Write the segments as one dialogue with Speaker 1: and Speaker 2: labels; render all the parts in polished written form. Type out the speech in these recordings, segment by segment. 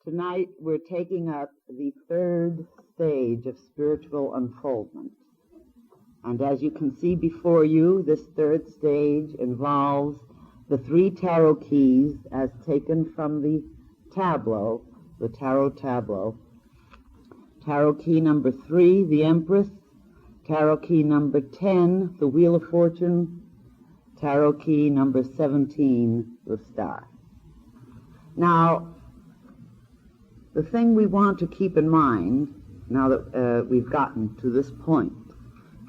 Speaker 1: Tonight we're taking up the third stage of spiritual unfoldment. And as you can see before you, this third stage involves the three tarot keys as taken from the tableau, the tarot tableau. Tarot key number 3, the Empress. Tarot key number 10, the Wheel of Fortune. Tarot key number 17, the Star. Now, the thing we want to keep in mind, now that we've gotten to this point,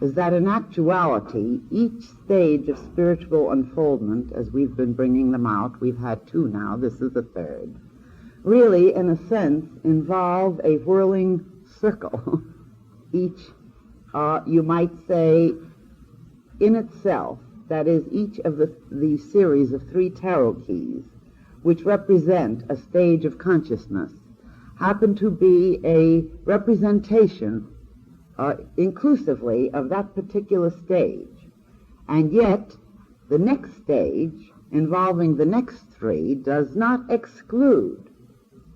Speaker 1: is that in actuality, each stage of spiritual unfoldment, as we've been bringing them out, we've had 2 now, this is the third, really, in a sense, involve a whirling circle. Each, you might say, in itself, that is, each of the series of 3 tarot keys, which represent a stage of consciousness, happen to be a representation inclusively of that particular stage. And yet, the next stage, involving the next 3, does not exclude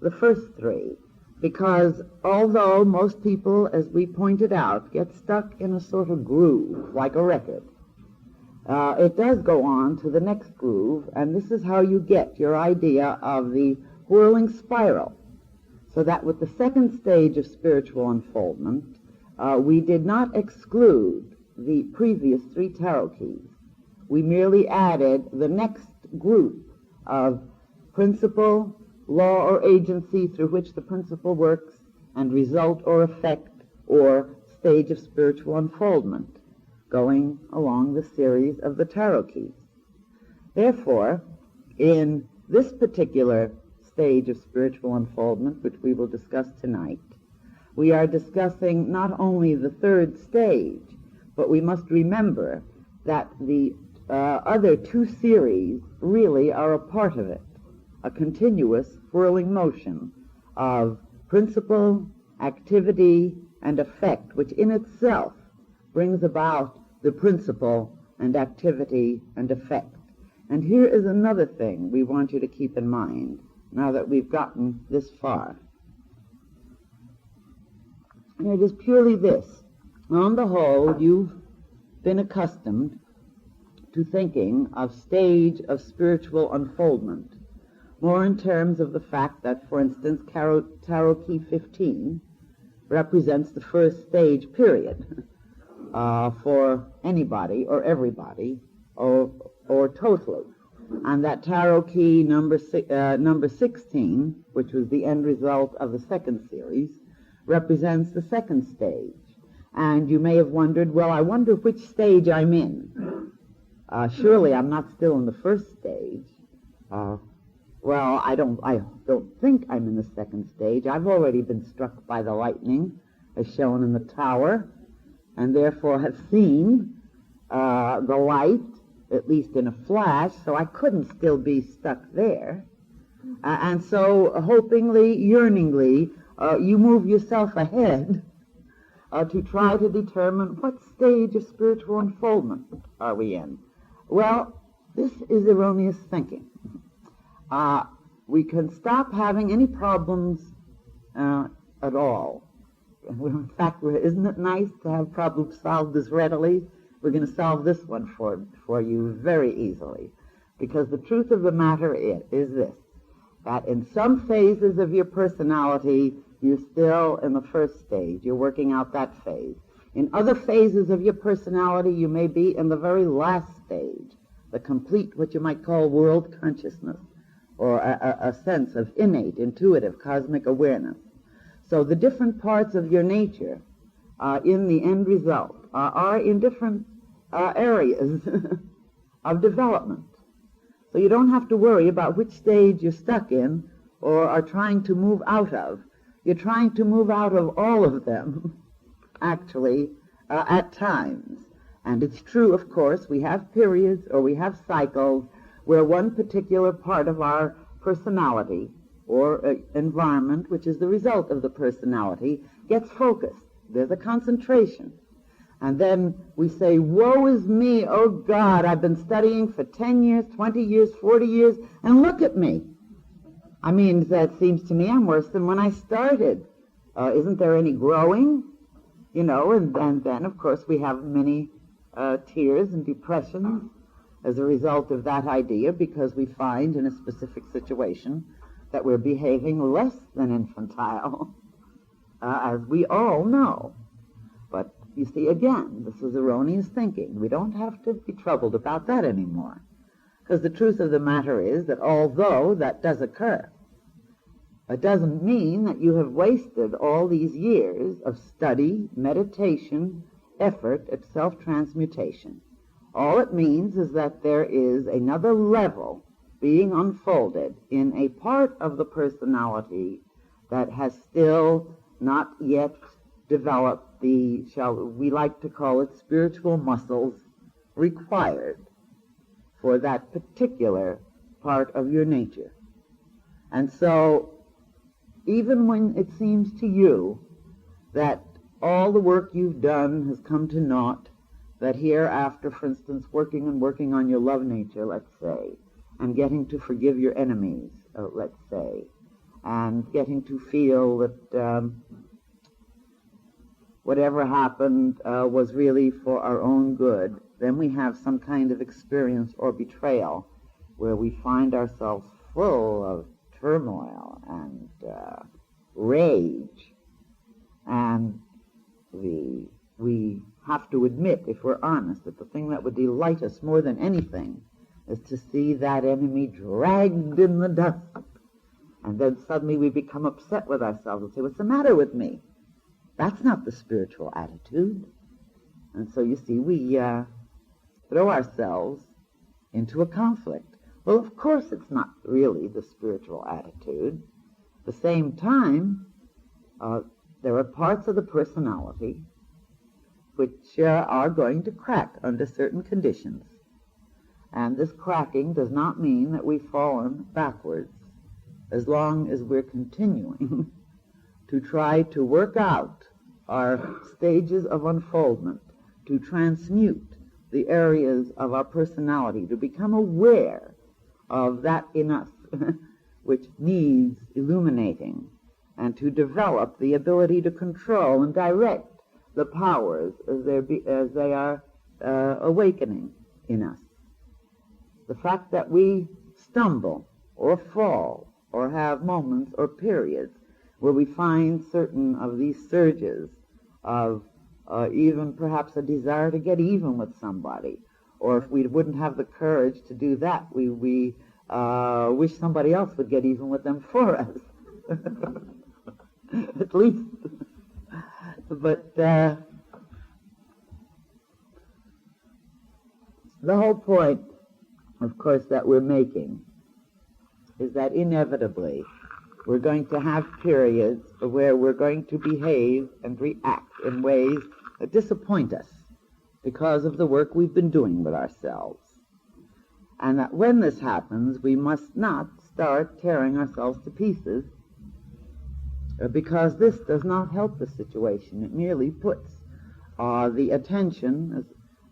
Speaker 1: the first 3, because although most people, as we pointed out, get stuck in a sort of groove, like a record, it does go on to the next groove, and this is how you get your idea of the whirling spiral. So that with the second stage of spiritual unfoldment, we did not exclude the previous 3 tarot keys. We merely added the next group of principle, law or agency through which the principle works, and result or effect or stage of spiritual unfoldment, going along the series of the tarot keys. Therefore, in this particular stage of spiritual unfoldment, which we will discuss tonight, we are discussing not only the third stage, but we must remember that the other 2 series really are a part of it, a continuous whirling motion of principle, activity, and effect, which in itself brings about the principle and activity and effect. And here is another thing we want you to keep in mind now that we've gotten this far. And it is purely this. On the whole, you've been accustomed to thinking of stage of spiritual unfoldment more in terms of the fact that, for instance, tarot key 15 represents the first stage period for anybody or everybody or totally. And that tarot key number 16, which was the end result of the second series, represents the second stage. And you may have wondered, well, I wonder which stage I'm in. Surely I'm not still in the first stage. Well, I don't think I'm in the second stage. I've already been struck by the lightning, as shown in the tower, and therefore have seen the light, at least in a flash, so I couldn't still be stuck there. And so, hopingly, yearningly, you move yourself ahead to try to determine what stage of spiritual unfoldment are we in. Well, this is erroneous thinking. We can stop having any problems at all. In fact, isn't it nice to have problems solved as readily? We're going to solve this one for you very easily. Because the truth of the matter is this, that in some phases of your personality, you're still in the first stage. You're working out that phase. In other phases of your personality, you may be in the very last stage, the complete, what you might call world consciousness, or a sense of innate, intuitive, cosmic awareness. So the different parts of your nature in the end result are in different areas of development. So you don't have to worry about which stage you're stuck in or are trying to move out of. You're trying to move out of all of them, actually, at times. And it's true, of course, we have periods or we have cycles where one particular part of our personality or environment, which is the result of the personality, gets focused. There's a concentration. And then we say, woe is me, oh God, I've been studying for 10 years, 20 years, 40 years, and look at me. I mean, that seems to me I'm worse than when I started. Isn't there any growing? You know, and then, of course, we have many tears and depressions as a result of that idea, because we find in a specific situation that we're behaving less than infantile, as we all know. But you see, again, this is erroneous thinking. We don't have to be troubled about that anymore, because the truth of the matter is that although that does occur, it doesn't mean that you have wasted all these years of study, meditation, effort at self-transmutation. All it means is that there is another level being unfolded in a part of the personality that has still not yet developed the, we like to call it, spiritual muscles required for that particular part of your nature. And so, even when it seems to you that all the work you've done has come to naught, that hereafter, for instance, working on your love nature, let's say, and getting to forgive your enemies, let's say, and getting to feel that whatever happened was really for our own good, then we have some kind of experience or betrayal where we find ourselves full of turmoil and rage, and we have to admit, if we're honest, that the thing that would delight us more than anything is to see that enemy dragged in the dust. And then suddenly we become upset with ourselves and say, what's the matter with me? That's not the spiritual attitude. And so you see, we throw ourselves into a conflict. Well, of course it's not really the spiritual attitude. At the same time, there are parts of the personality which are going to crack under certain conditions. And this cracking does not mean that we've fallen backwards, as long as we're continuing to try to work out our stages of unfoldment, to transmute the areas of our personality, to become aware of that in us which needs illuminating, and to develop the ability to control and direct the powers as they are awakening in us. The fact that we stumble or fall or have moments or periods where we find certain of these surges of even perhaps a desire to get even with somebody, or if we wouldn't have the courage to do that, we wish somebody else would get even with them for us. At least. But the whole point, of course, that we're making is that inevitably we're going to have periods where we're going to behave and react in ways that disappoint us because of the work we've been doing with ourselves. And that when this happens, we must not start tearing ourselves to pieces, because this does not help the situation. It merely puts the attention,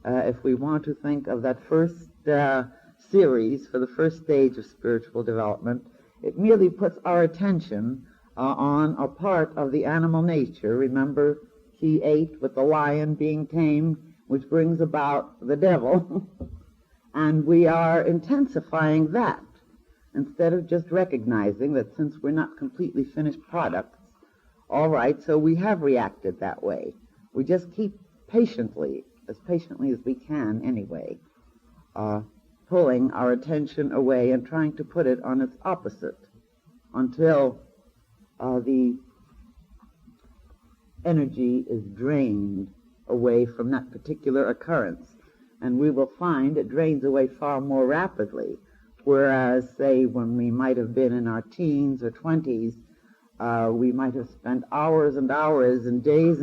Speaker 1: if we want to think of that first series for the first stage of spiritual development, it merely puts our attention on a part of the animal nature. Remember, key 8 with the lion being tamed, which brings about the devil. And we are intensifying that instead of just recognizing that since we're not completely finished products, all right, so we have reacted that way. We just keep patiently as we can anyway, pulling our attention away and trying to put it on its opposite until the energy is drained away from that particular occurrence. And we will find it drains away far more rapidly, whereas, say, when we might have been in our teens or 20s, we might have spent hours and hours and days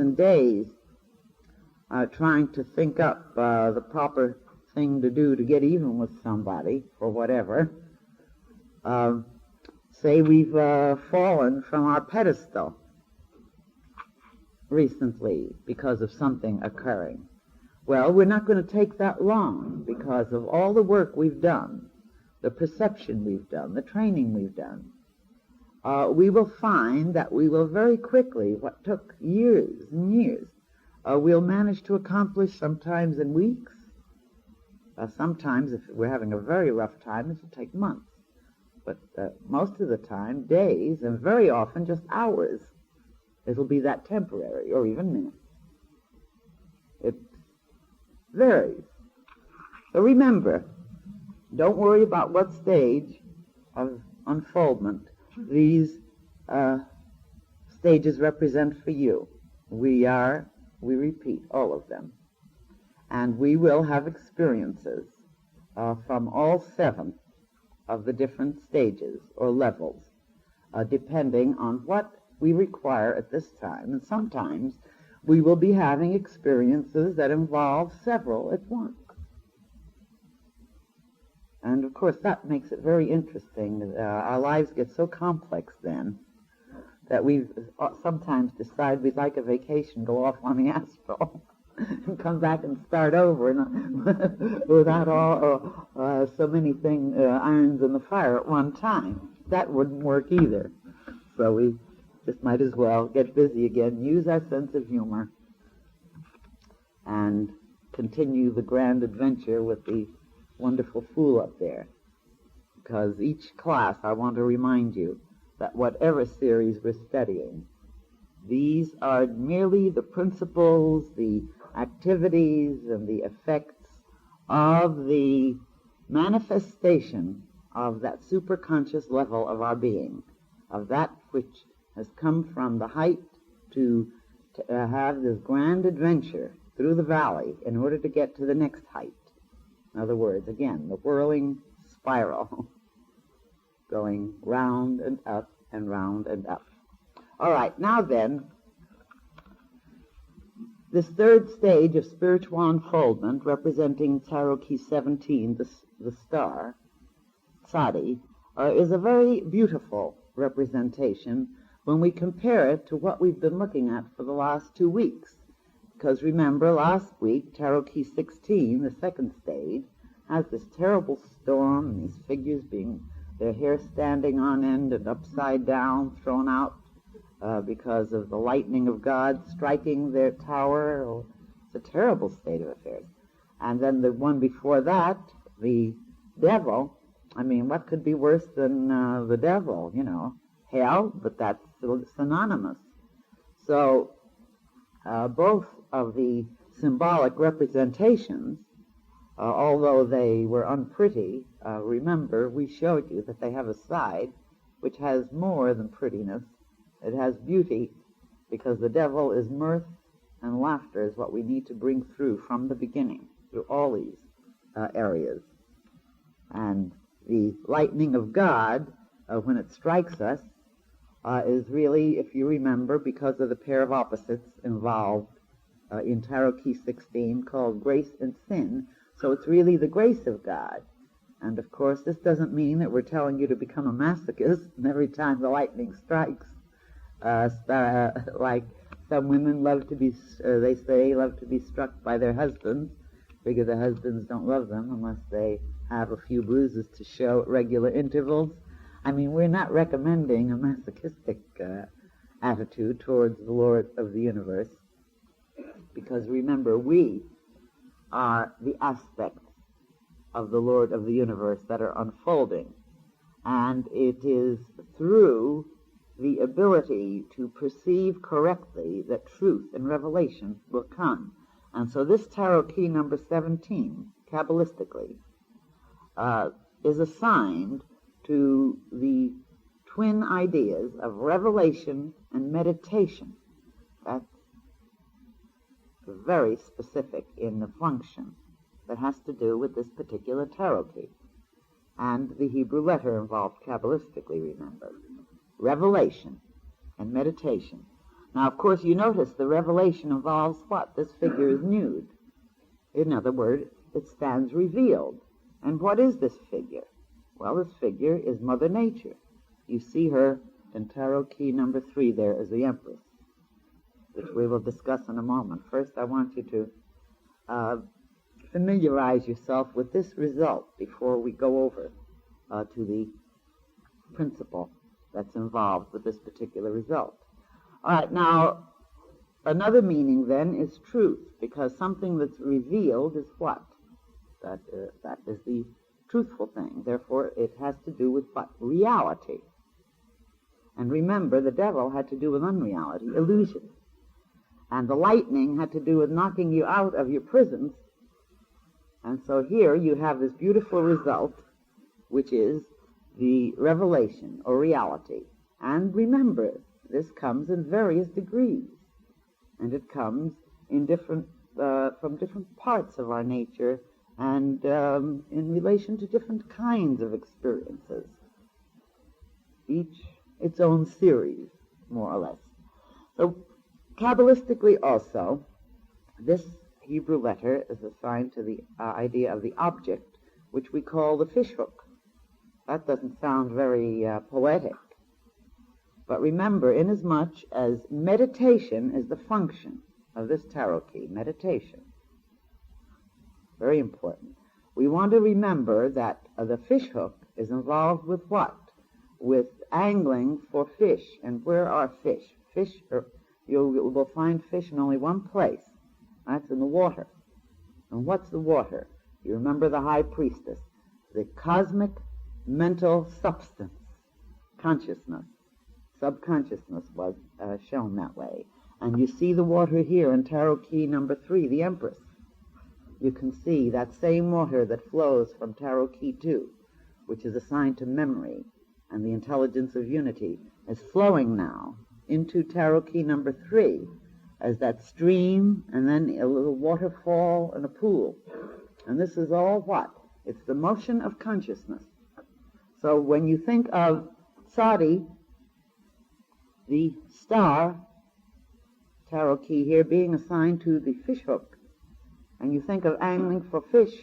Speaker 1: trying to think up the proper thing to do to get even with somebody or whatever. Say we've fallen from our pedestal recently because of something occurring. Well, we're not going to take that long because of all the work we've done, the perception we've done, the training we've done. we will find that we will very quickly, what took years and years, we'll manage to accomplish sometimes in weeks. Sometimes, if we're having a very rough time, it will take months. But most of the time, days, and very often just hours. It'll be that temporary, or even minutes. It varies. So remember, don't worry about what stage of unfoldment these stages represent for you. We repeat all of them. And we will have experiences from all 7 of the different stages or levels, depending on what we require at this time. And sometimes we will be having experiences that involve several at once. And of course that makes it very interesting. Our lives get so complex then that we sometimes decide we'd like a vacation, go off on the astral, and come back and start over without all so many irons in the fire at one time. That wouldn't work either. So we just might as well get busy again, use our sense of humor, and continue the grand adventure with the wonderful fool up there. Because each class, I want to remind you that whatever series we're studying, these are merely the principles, the activities, and the effects of the manifestation of that superconscious level of our being, of that which has come from the height to have this grand adventure through the valley in order to get to the next height. In other words, again, the whirling spiral going round and up and round and up. All right, now then, this third stage of spiritual unfoldment, representing Tarot Key 17, the star, Sadi, is a very beautiful representation when we compare it to what we've been looking at for the last 2 weeks. Because remember, last week, Tarot Key 16, the second stage, has this terrible storm, and these figures their hair standing on end and upside down, thrown out because of the lightning of God striking their tower. It's a terrible state of affairs. And then the one before that, the devil, I mean, what could be worse than the devil, Hell, but that's synonymous. So both of the symbolic representations, although they were unpretty, remember, we showed you that they have a side which has more than prettiness. It has beauty, because the devil is mirth and laughter is what we need to bring through from the beginning, through all these areas. And the lightning of God, when it strikes us, is really, if you remember, because of the pair of opposites involved in Tarot Key 16 called grace and sin. So it's really the grace of God. And of course, this doesn't mean that we're telling you to become a masochist, and every time the lightning strikes, like some women love to be struck by their husbands, because their husbands don't love them unless they have a few bruises to show at regular intervals. I mean, we're not recommending a masochistic attitude towards the Lord of the universe, because remember, we are the aspects of the Lord of the universe that are unfolding, and it is through the ability to perceive correctly that truth and revelation will come. And so this Tarot Key number 17, Kabbalistically, is assigned to the twin ideas of revelation and meditation. That's very specific in the function that has to do with this particular Tarot Key. And the Hebrew letter involved Kabbalistically, remember. Revelation and meditation. Now, of course, you notice the revelation involves what? This figure is nude. In other words, it stands revealed. And what is this figure? Well, this figure is Mother Nature. You see her in Tarot Key number 3 there as the Empress, which we will discuss in a moment. First, I want you to familiarize yourself with this result before we go over to the principle that's involved with this particular result. All right, now, another meaning then is truth, because something that's revealed is what? That is the truthful thing. Therefore, it has to do with what? Reality. And remember, the devil had to do with unreality, illusion. And the lightning had to do with knocking you out of your prisons. And so here you have this beautiful result, which is the revelation or reality. And remember, this comes in various degrees. And it comes in from different parts of our nature and in relation to different kinds of experiences. Each its own series, more or less. So, Kabbalistically also, this Hebrew letter is assigned to the idea of the object, which we call the fishhook. That doesn't sound very poetic. But remember, inasmuch as meditation is the function of this tarot key, meditation, very important, we want to remember that the fishhook is involved with what? With angling for fish. And where are fish? Fish, you will find fish in only one place. That's in the water. And what's the water? You remember the high priestess, the cosmic mental substance, consciousness. Subconsciousness was shown that way. And you see the water here in tarot key number 3, the Empress. You can see that same water that flows from tarot key 2, which is assigned to memory and the intelligence of unity, is flowing now into tarot key number 3 as that stream and then a little waterfall and a pool. And this is all what? It's the motion of consciousness. So when you think of Sadi, the star, tarot key here, being assigned to the fishhook, and you think of angling for fish,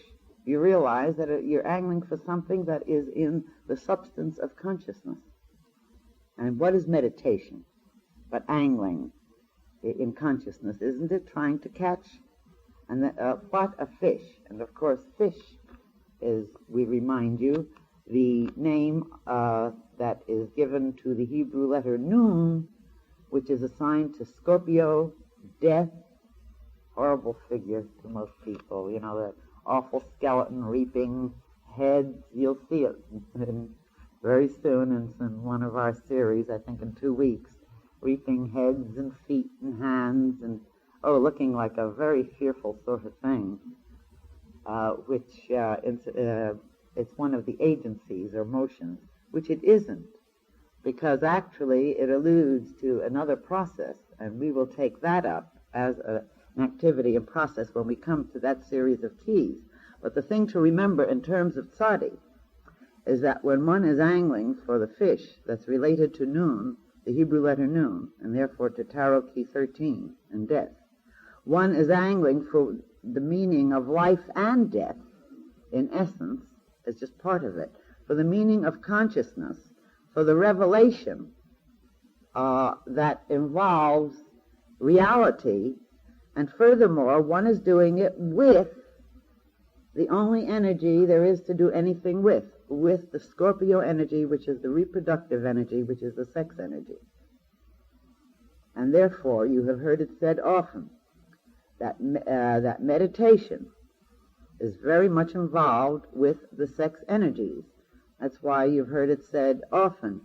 Speaker 1: you realize that you're angling for something that is in the substance of consciousness. And what is meditation but angling in consciousness? Isn't it trying to catch? And what a fish. And of course, fish is, we remind you, the name that is given to the Hebrew letter Nun, which is assigned to Scorpio, death, horrible figure to most people, you know, the awful skeleton reaping heads. You'll see it very soon in one of our series, I think in 2 weeks, reaping heads and feet and hands and, looking like a very fearful sort of thing, which it's one of the agencies or motions, which it isn't, because actually it alludes to another process, and we will take that up as an activity and process when we come to that series of keys. But the thing to remember in terms of Sadi is that when one is angling for the fish that's related to Nun, the Hebrew letter Nun, and therefore to tarot key 13 and death, one is angling for the meaning of life and death, in essence, as just part of it, for the meaning of consciousness, for the revelation that involves reality, and furthermore, one is doing it with the only energy there is to do anything with the Scorpio energy, which is the reproductive energy, which is the sex energy. And therefore, you have heard it said often that that meditation is very much involved with the sex energies. That's why you've heard it said often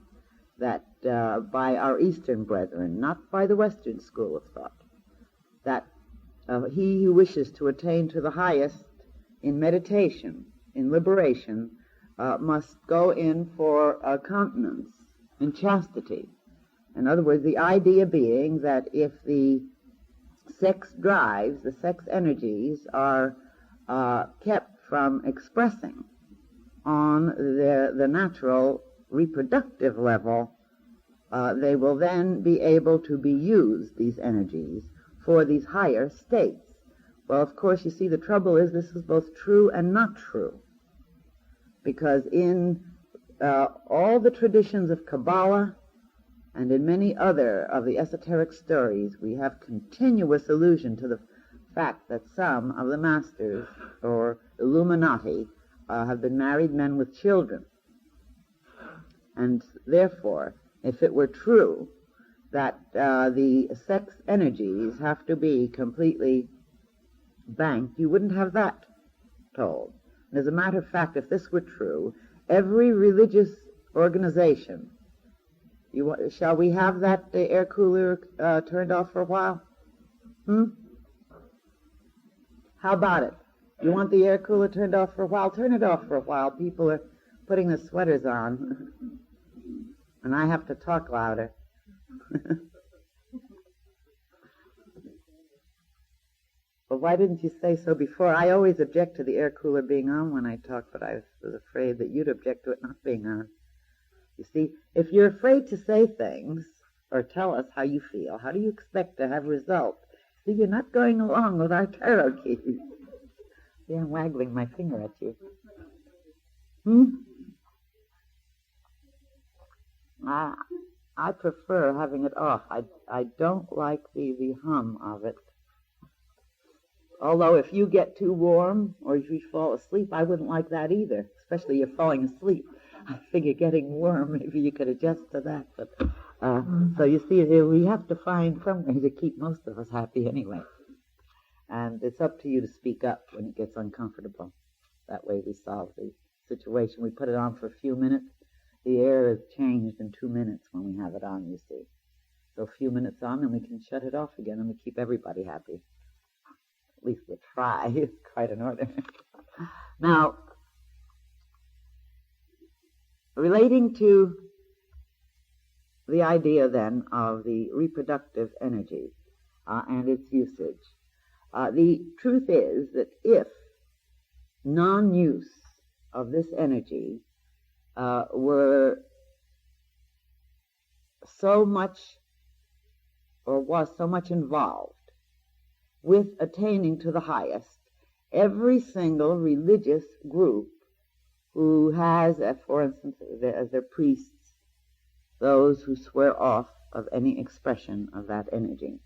Speaker 1: that by our Eastern brethren, not by the Western school of thought, that he who wishes to attain to the highest in meditation, in liberation, must go in for continence, in chastity. In other words, the idea being that if the sex drives, the sex energies are kept from expressing on the natural reproductive level, they will then be able to be used, these energies, for these higher states. Well, of course, you see, the trouble is this is both true and not true, because in all the traditions of Kabbalah and in many other of the esoteric stories, we have continuous allusion to the fact that some of the masters, or Illuminati, have been married men with children. And therefore, if it were true that the sex energies have to be completely banked, you wouldn't have that told. And as a matter of fact, if this were true, every religious organization, shall we have that air cooler turned off for a while? How about it? You want the air cooler turned off for a while? Turn it off for a while. People are putting their sweaters on, and I have to talk louder. Well, why didn't you say so before? I always object to the air cooler being on when I talk, but I was afraid that you'd object to it not being on. You see, if you're afraid to say things or tell us how you feel, how do you expect to have results? See, you're not going along with our tarot keys. See, I'm waggling my finger at you. I prefer having it off. I don't like the hum of it. Although if you get too warm or if you fall asleep, I wouldn't like that either, especially you're falling asleep. I figure getting warm, maybe you could adjust to that. But so you see, we have to find some way to keep most of us happy anyway. And it's up to you to speak up when it gets uncomfortable. That way we solve the situation. We put it on for a few minutes. The air is changed in 2 minutes when we have it on, you see. So a few minutes on, and we can shut it off again, and we keep everybody happy. At least we'll try. It's quite an order. Now, relating to the idea then of the reproductive energy and its usage, the truth is that if non-use of this energy were so much or was so much involved with attaining to the highest, every single religious group who has, for instance, as their priests, those who swear off of any expression of that energy,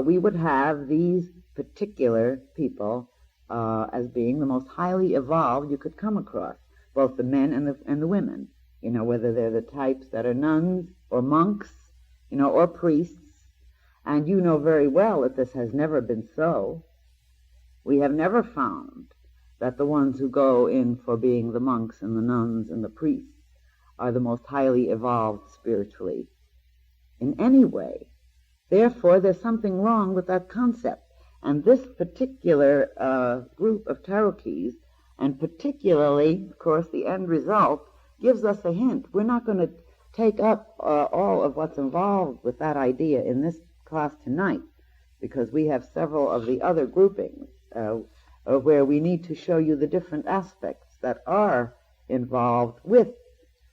Speaker 1: we would have these particular people as being the most highly evolved you could come across, both the men and the women, whether they're the types that are nuns or monks, or priests. And you know very well that this has never been so. We have never found that the ones who go in for being the monks and the nuns and the priests are the most highly evolved spiritually in any way. Therefore, there's something wrong with that concept. And this particular group of tarot keys, and particularly, of course, the end result, gives us a hint. We're not going to take up all of what's involved with that idea in this class tonight, because we have several of the other groupings where we need to show you the different aspects that are involved with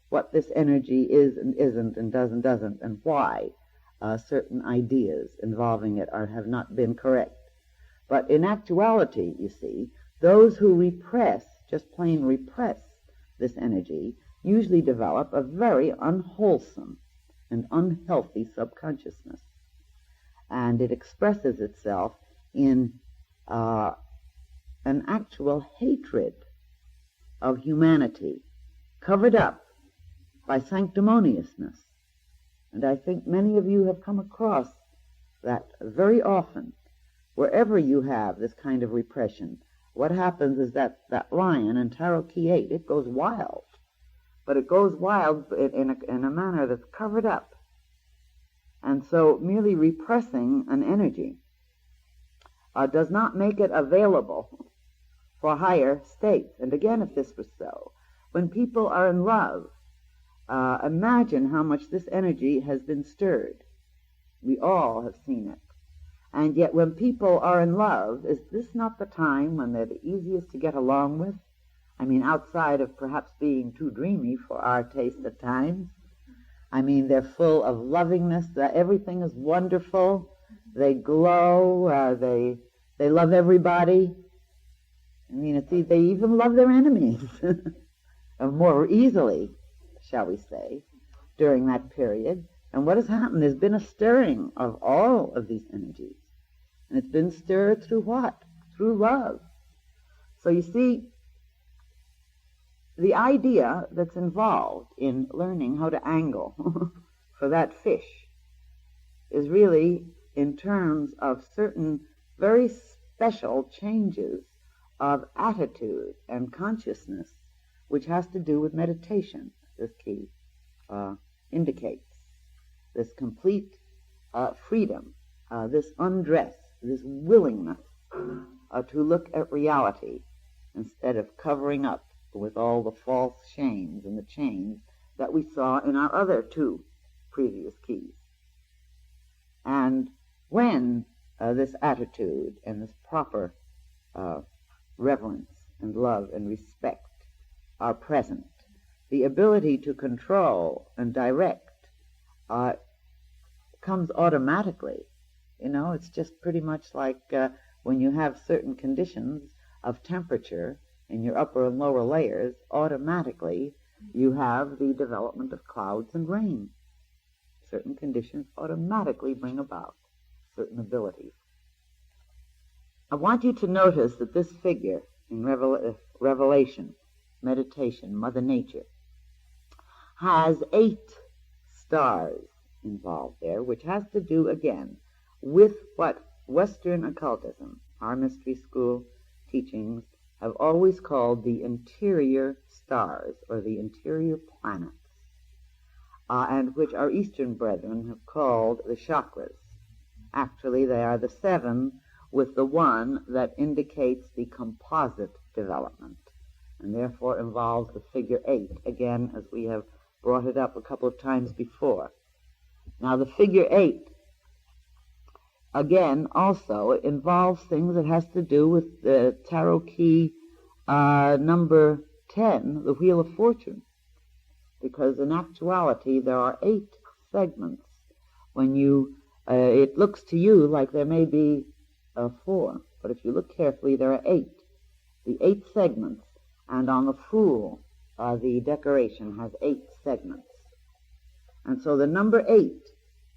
Speaker 1: what this energy is and isn't and does and doesn't, and why certain ideas involving it have not been correct. But in actuality, you see, those who repress, just plain repress this energy, usually develop a very unwholesome and unhealthy subconsciousness. And it expresses itself in an actual hatred of humanity, covered up by sanctimoniousness. And I think many of you have come across that very often. Wherever you have this kind of repression, what happens is that lion in Tarot Key 8, it goes wild. But it goes wild in a manner that's covered up. And so merely repressing an energy does not make it available for higher states. And again, if this was so, when people are in love, imagine how much this energy has been stirred. We all have seen it. And yet when people are in love, is this not the time when they're the easiest to get along with? I mean, outside of perhaps being too dreamy for our taste at times. I mean, they're full of lovingness. Everything is wonderful. They glow. They love everybody. I mean, they even love their enemies more easily, shall we say, during that period. And what has happened? There's been a stirring of all of these energies. And it's been stirred through what? Through love. So you see, the idea that's involved in learning how to angle for that fish is really in terms of certain very special changes of attitude and consciousness, which has to do with meditation. This key indicates this complete freedom, this undress, this willingness to look at reality instead of covering up with all the false shames and the chains that we saw in our other two previous keys. And when this attitude and this proper reverence and love and respect are present, the ability to control and direct comes automatically. You know, it's just pretty much like when you have certain conditions of temperature in your upper and lower layers, automatically you have the development of clouds and rain. Certain conditions automatically bring about certain abilities. I want you to notice that this figure in Revelation, meditation, Mother Nature, has 8 stars involved there, which has to do, again, with what Western occultism, our mystery school teachings, have always called the interior stars, or the interior planets, and which our Eastern brethren have called the chakras. Actually, they are the 7 with the 1 that indicates the composite development, and therefore involves the figure 8, again, as we have brought it up a couple of times before. Now, the figure 8, again, also involves things that has to do with the tarot key number 10, the Wheel of Fortune, because in actuality there are 8 segments. When you, it looks to you like there may be 4, but if you look carefully, there are 8. The 8 segments, and on the Fool, the decoration has 8 segments. And so the number 8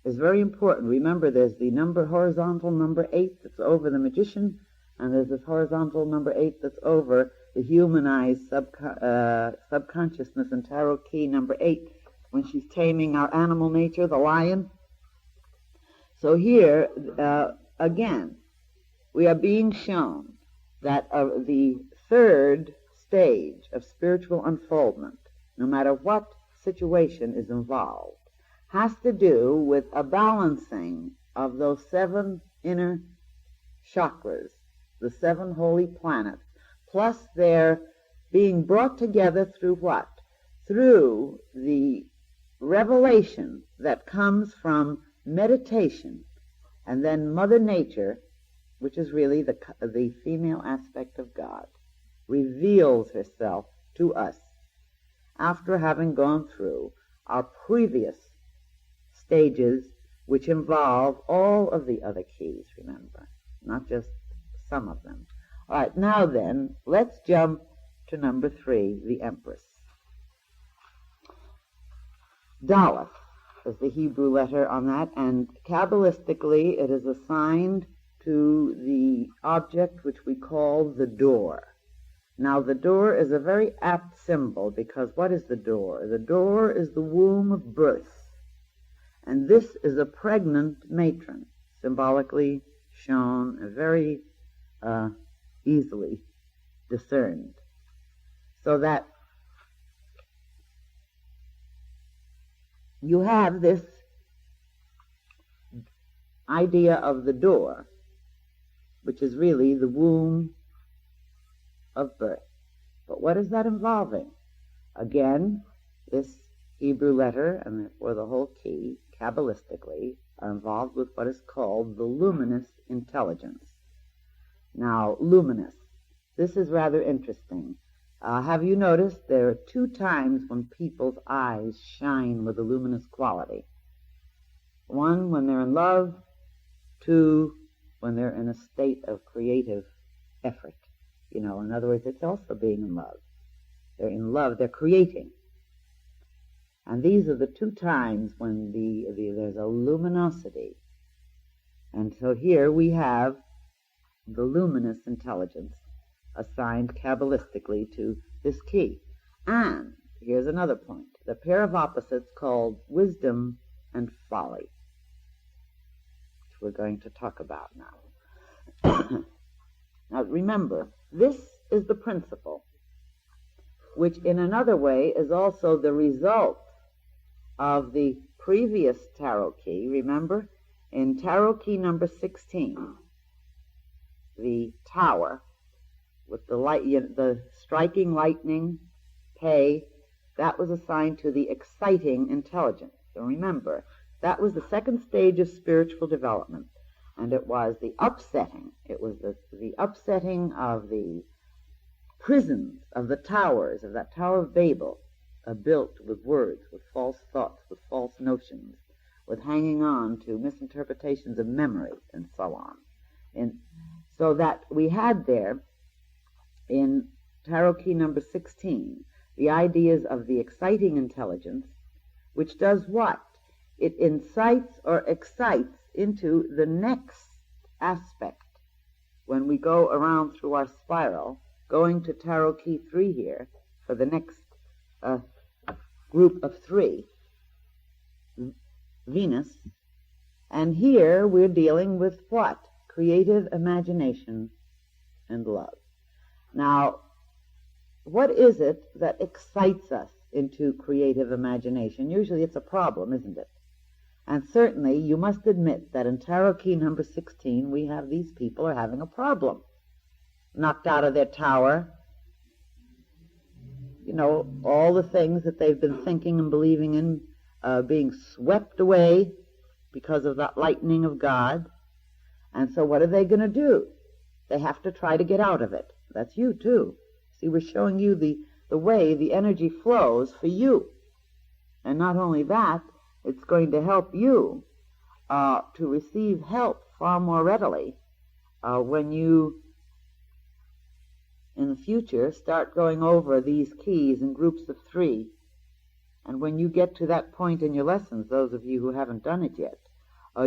Speaker 1: is very important. Remember, there's the horizontal number 8 that's over the magician, and there's this horizontal number 8 that's over the humanized subconsciousness and tarot key number 8 when she's taming our animal nature, the lion. So here, again, we are being shown that the 3rd stage of spiritual unfoldment, no matter what situation is involved, has to do with a balancing of those 7 inner chakras, the 7 holy planets, plus their being brought together through what? Through the revelation that comes from meditation, and then Mother Nature, which is really the female aspect of God, reveals herself to us after having gone through our previous stages, which involve all of the other keys, remember, not just some of them. All right, now then, let's jump to number 3, the Empress. Daleth is the Hebrew letter on that, and Kabbalistically it is assigned to the object which we call the door. Now, the door is a very apt symbol, because what is the door? The door is the womb of birth, and this is a pregnant matron, symbolically shown, very easily discerned, so that you have this idea of the door, which is really the womb of birth. But what is that involving? Again, this Hebrew letter, and therefore the whole key, Kabbalistically, are involved with what is called the Luminous Intelligence. Now, luminous. This is rather interesting. Have you noticed there are 2 times when people's eyes shine with a luminous quality? 1, when they're in love. 2, when they're in a state of creative effort. You know, in other words, it's also being in love. They're in love, they're creating. And these are the 2 times when there's a luminosity. And so here we have the luminous intelligence assigned Kabbalistically to this key. And here's another point, the pair of opposites called wisdom and folly, which we're going to talk about now. Now remember, this is the principle, which in another way is also the result of the previous tarot key. Remember, in tarot key number 16, the tower with the striking lightning pay, that was assigned to the exciting intelligence. So remember, that was the second stage of spiritual development, and it was the upsetting. It was the upsetting of the prisons, of the towers, of that Tower of Babel, built with words, with false thoughts, with false notions, with hanging on to misinterpretations of memory, and so on. And so that we had there, in tarot key number 16, the ideas of the exciting intelligence, which does what? It incites or excites into the next aspect. When we go around through our spiral, going to tarot key 3 here, for the next group of 3, Venus, and here we're dealing with what? Creative imagination and love. Now, what is it that excites us into creative imagination? Usually it's a problem, isn't it? And certainly you must admit that in tarot key number 16 we have these people are having a problem. Knocked out of their tower, you know, all the things that they've been thinking and believing in being swept away because of that lightning of God. And so what are they going to do? They have to try to get out of it. That's you too. See, we're showing you the way the energy flows for you. And not only that, it's going to help you to receive help far more readily when you, in the future, start going over these keys in groups of 3. And when you get to that point in your lessons, those of you who haven't done it yet,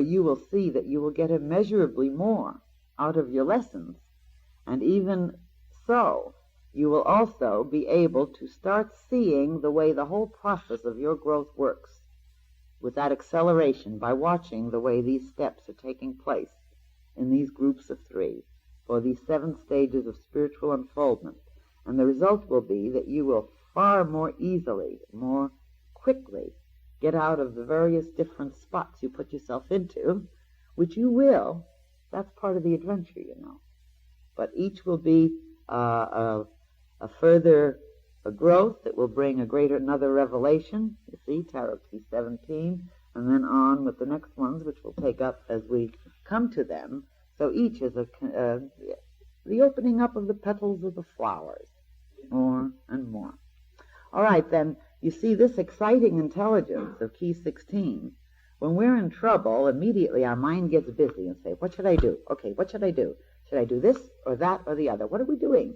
Speaker 1: you will see that you will get immeasurably more out of your lessons. And even so, you will also be able to start seeing the way the whole process of your growth works with that acceleration by watching the way these steps are taking place in these groups of 3 for these 7 stages of spiritual unfoldment. And the result will be that you will far more easily, more quickly, get out of the various different spots you put yourself into, which you will. That's part of the adventure, you know. But each will be a further growth that will bring another revelation. You see, Tarot Key 17, and then on with the next ones, which we'll take up as we come to them. So each is the opening up of the petals of the flowers, more and more. All right, then, you see this exciting intelligence of Key 16. When we're in trouble, immediately our mind gets busy and say, what should I do? Okay, what should I do? Should I do this or that or the other? What are we doing?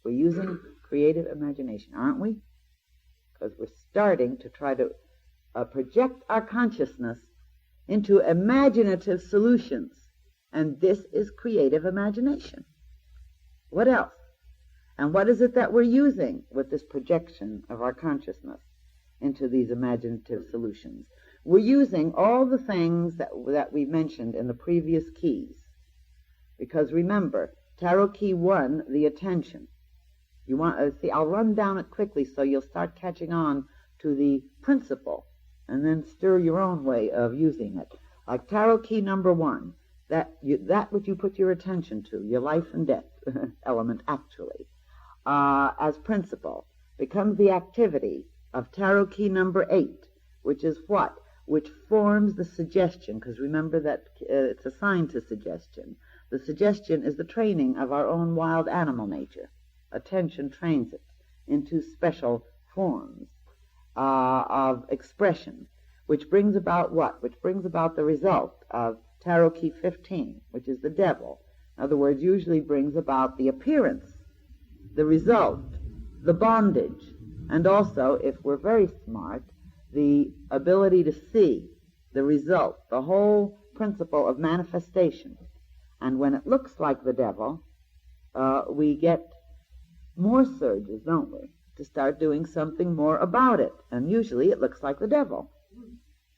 Speaker 1: We're using creative imagination, aren't we? Because we're starting to try to project our consciousness into imaginative solutions. And this is creative imagination. What else? And what is it that we're using with this projection of our consciousness into these imaginative solutions? We're using all the things that we mentioned in the previous keys. Because remember, Tarot Key 1, the attention. You want see, I'll run down it quickly so you'll start catching on to the principle and then stir your own way of using it. Like Tarot Key number 1, that which you put your attention to, your life and death element actually, as principle, becomes the activity of Tarot Key number 8, which is what? Which forms the suggestion, because remember that it's assigned to suggestion. The suggestion is the training of our own wild animal nature. Attention trains it into special forms of expression, which brings about what? Which brings about the result of Tarot Key 15, which is the devil. In other words, usually brings about the appearance, the result, the bondage, and also, if we're very smart, the ability to see the result, the whole principle of manifestation. And when it looks like the devil, we get more surges, don't we? to start doing something more about it. And usually it looks like the devil.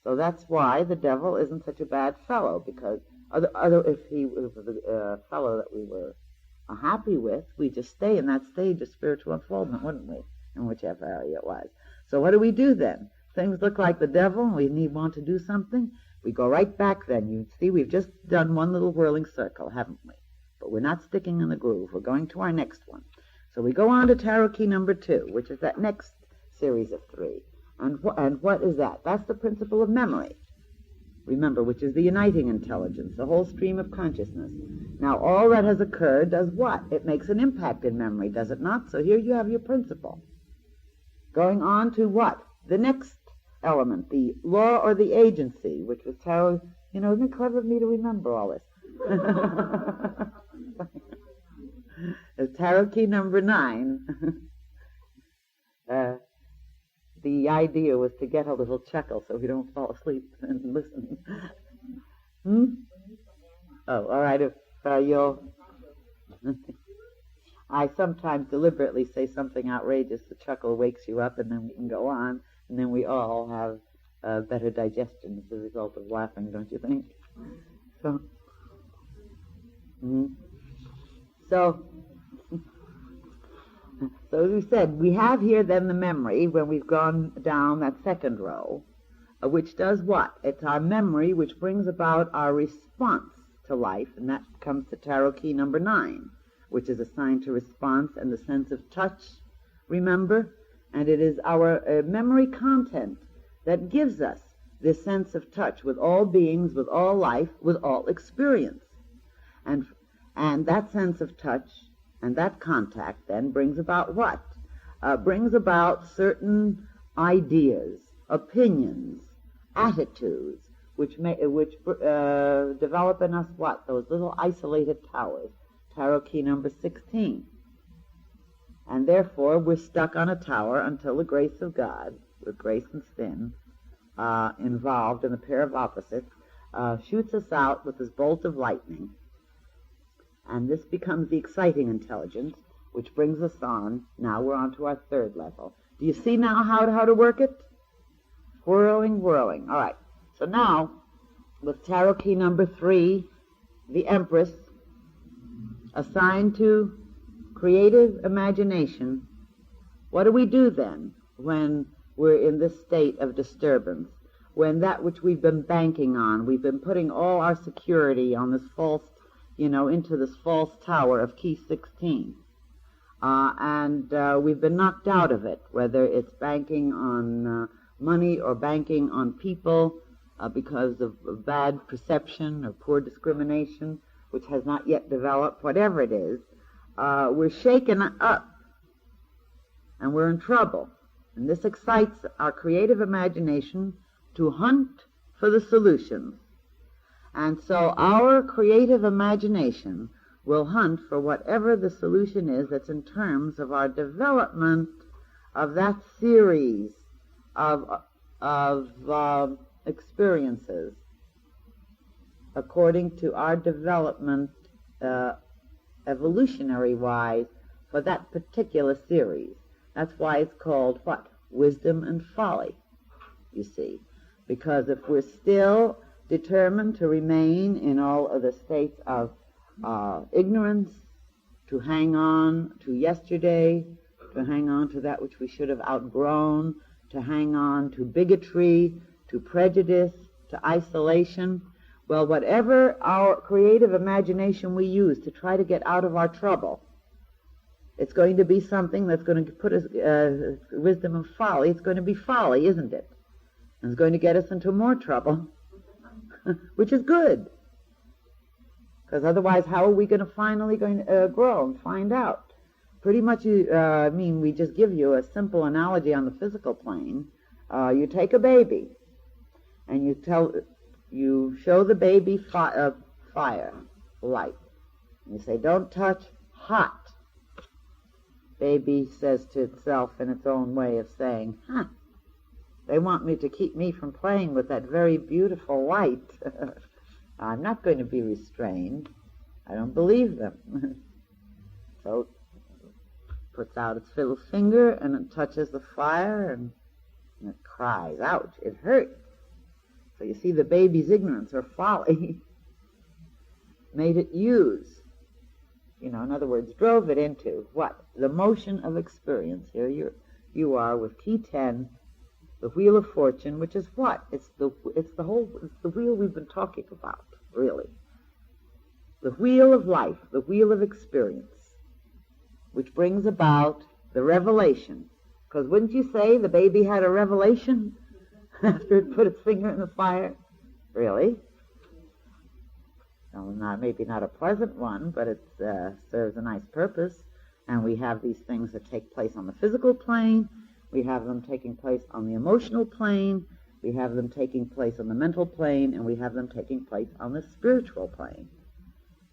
Speaker 1: So that's why the devil isn't such a bad fellow, because if he was a fellow that we were happy with, we'd just stay in that stage of spiritual unfoldment, wouldn't we? In whichever area it was. So what do we do then? Things look like the devil, and we want to do something. We go right back then. You see, we've just done one little whirling circle, haven't we? But we're not sticking in the groove. We're going to our next one. So we go on to tarot key number 2, which is that next series of 3. And what is that? That's the principle of memory. Remember, which is the uniting intelligence, the whole stream of consciousness. Now, all that has occurred does what? It makes an impact in memory, does it not? So here you have your principle. Going on to what? The next element, the law or the agency, which was tarot. You know, isn't it clever of me to remember all this? Tarot key number 9. The idea was to get a little chuckle so we don't fall asleep and listen. Oh, all right, if you'll... I sometimes deliberately say something outrageous, the chuckle wakes you up, and then we can go on, and then we all have better digestion as a result of laughing, don't you think? So as we said, we have here then the memory when we've gone down that second row, which does what? It's our memory which brings about our response to life, and that comes to tarot key number 9, which is assigned to response and the sense of touch, remember? And it is our memory content that gives us this sense of touch with all beings, with all life, with all experience. And that sense of touch and that contact then brings about what? Brings about certain ideas, opinions, attitudes, which develop in us what? Those little isolated towers. Tarot key number 16. And therefore we're stuck on a tower until the grace of God, with grace and sin involved in a pair of opposites, shoots us out with this bolt of lightning. And this becomes the exciting intelligence, which brings us on. Now we're on to our third level. Do you see now how to work it? Whirling, whirling. All right. So now, with tarot key number 3, the Empress, assigned to creative imagination, what do we do then when we're in this state of disturbance? When that which we've been banking on, we've been putting all our security on this false, into this false tower of key 16. And we've been knocked out of it, whether it's banking on money or banking on people because of bad perception or poor discrimination, which has not yet developed, whatever it is. We're shaken up and we're in trouble. And this excites our creative imagination to hunt for the solutions. And so our creative imagination will hunt for whatever the solution is that's in terms of our development of that series of experiences according to our development evolutionary-wise for that particular series. That's why it's called what? Wisdom and folly, you see. Because if we're still determined to remain in all of the states of ignorance, to hang on to yesterday, to hang on to that which we should have outgrown, to hang on to bigotry, to prejudice, to isolation, well, whatever our creative imagination we use to try to get out of our trouble, it's going to be something that's going to put us, wisdom and folly, it's going to be folly, isn't it? And it's going to get us into more trouble. Which is good, because otherwise how are we going to finally grow and find out? Pretty much, we just give you a simple analogy on the physical plane. You take a baby, and you show the baby fire, light. And you say, don't touch, hot. Baby says to itself in its own way of saying, they want me to keep me from playing with that very beautiful light. I'm not going to be restrained. I don't believe them. So puts out its little finger and it touches the fire and it cries, ouch, it hurts. So you see the baby's ignorance or folly made it use, in other words, drove it into what? The motion of experience. Here you are with key 10, the wheel of fortune, which is what? It's the wheel we've been talking about, really. The wheel of life, the wheel of experience, which brings about the revelation. Because wouldn't you say the baby had a revelation after it put its finger in the fire? Really? Well, maybe not a pleasant one, but it serves a nice purpose. And we have these things that take place on the physical plane. We have them taking place on the emotional plane. We have them taking place on the mental plane. And we have them taking place on the spiritual plane.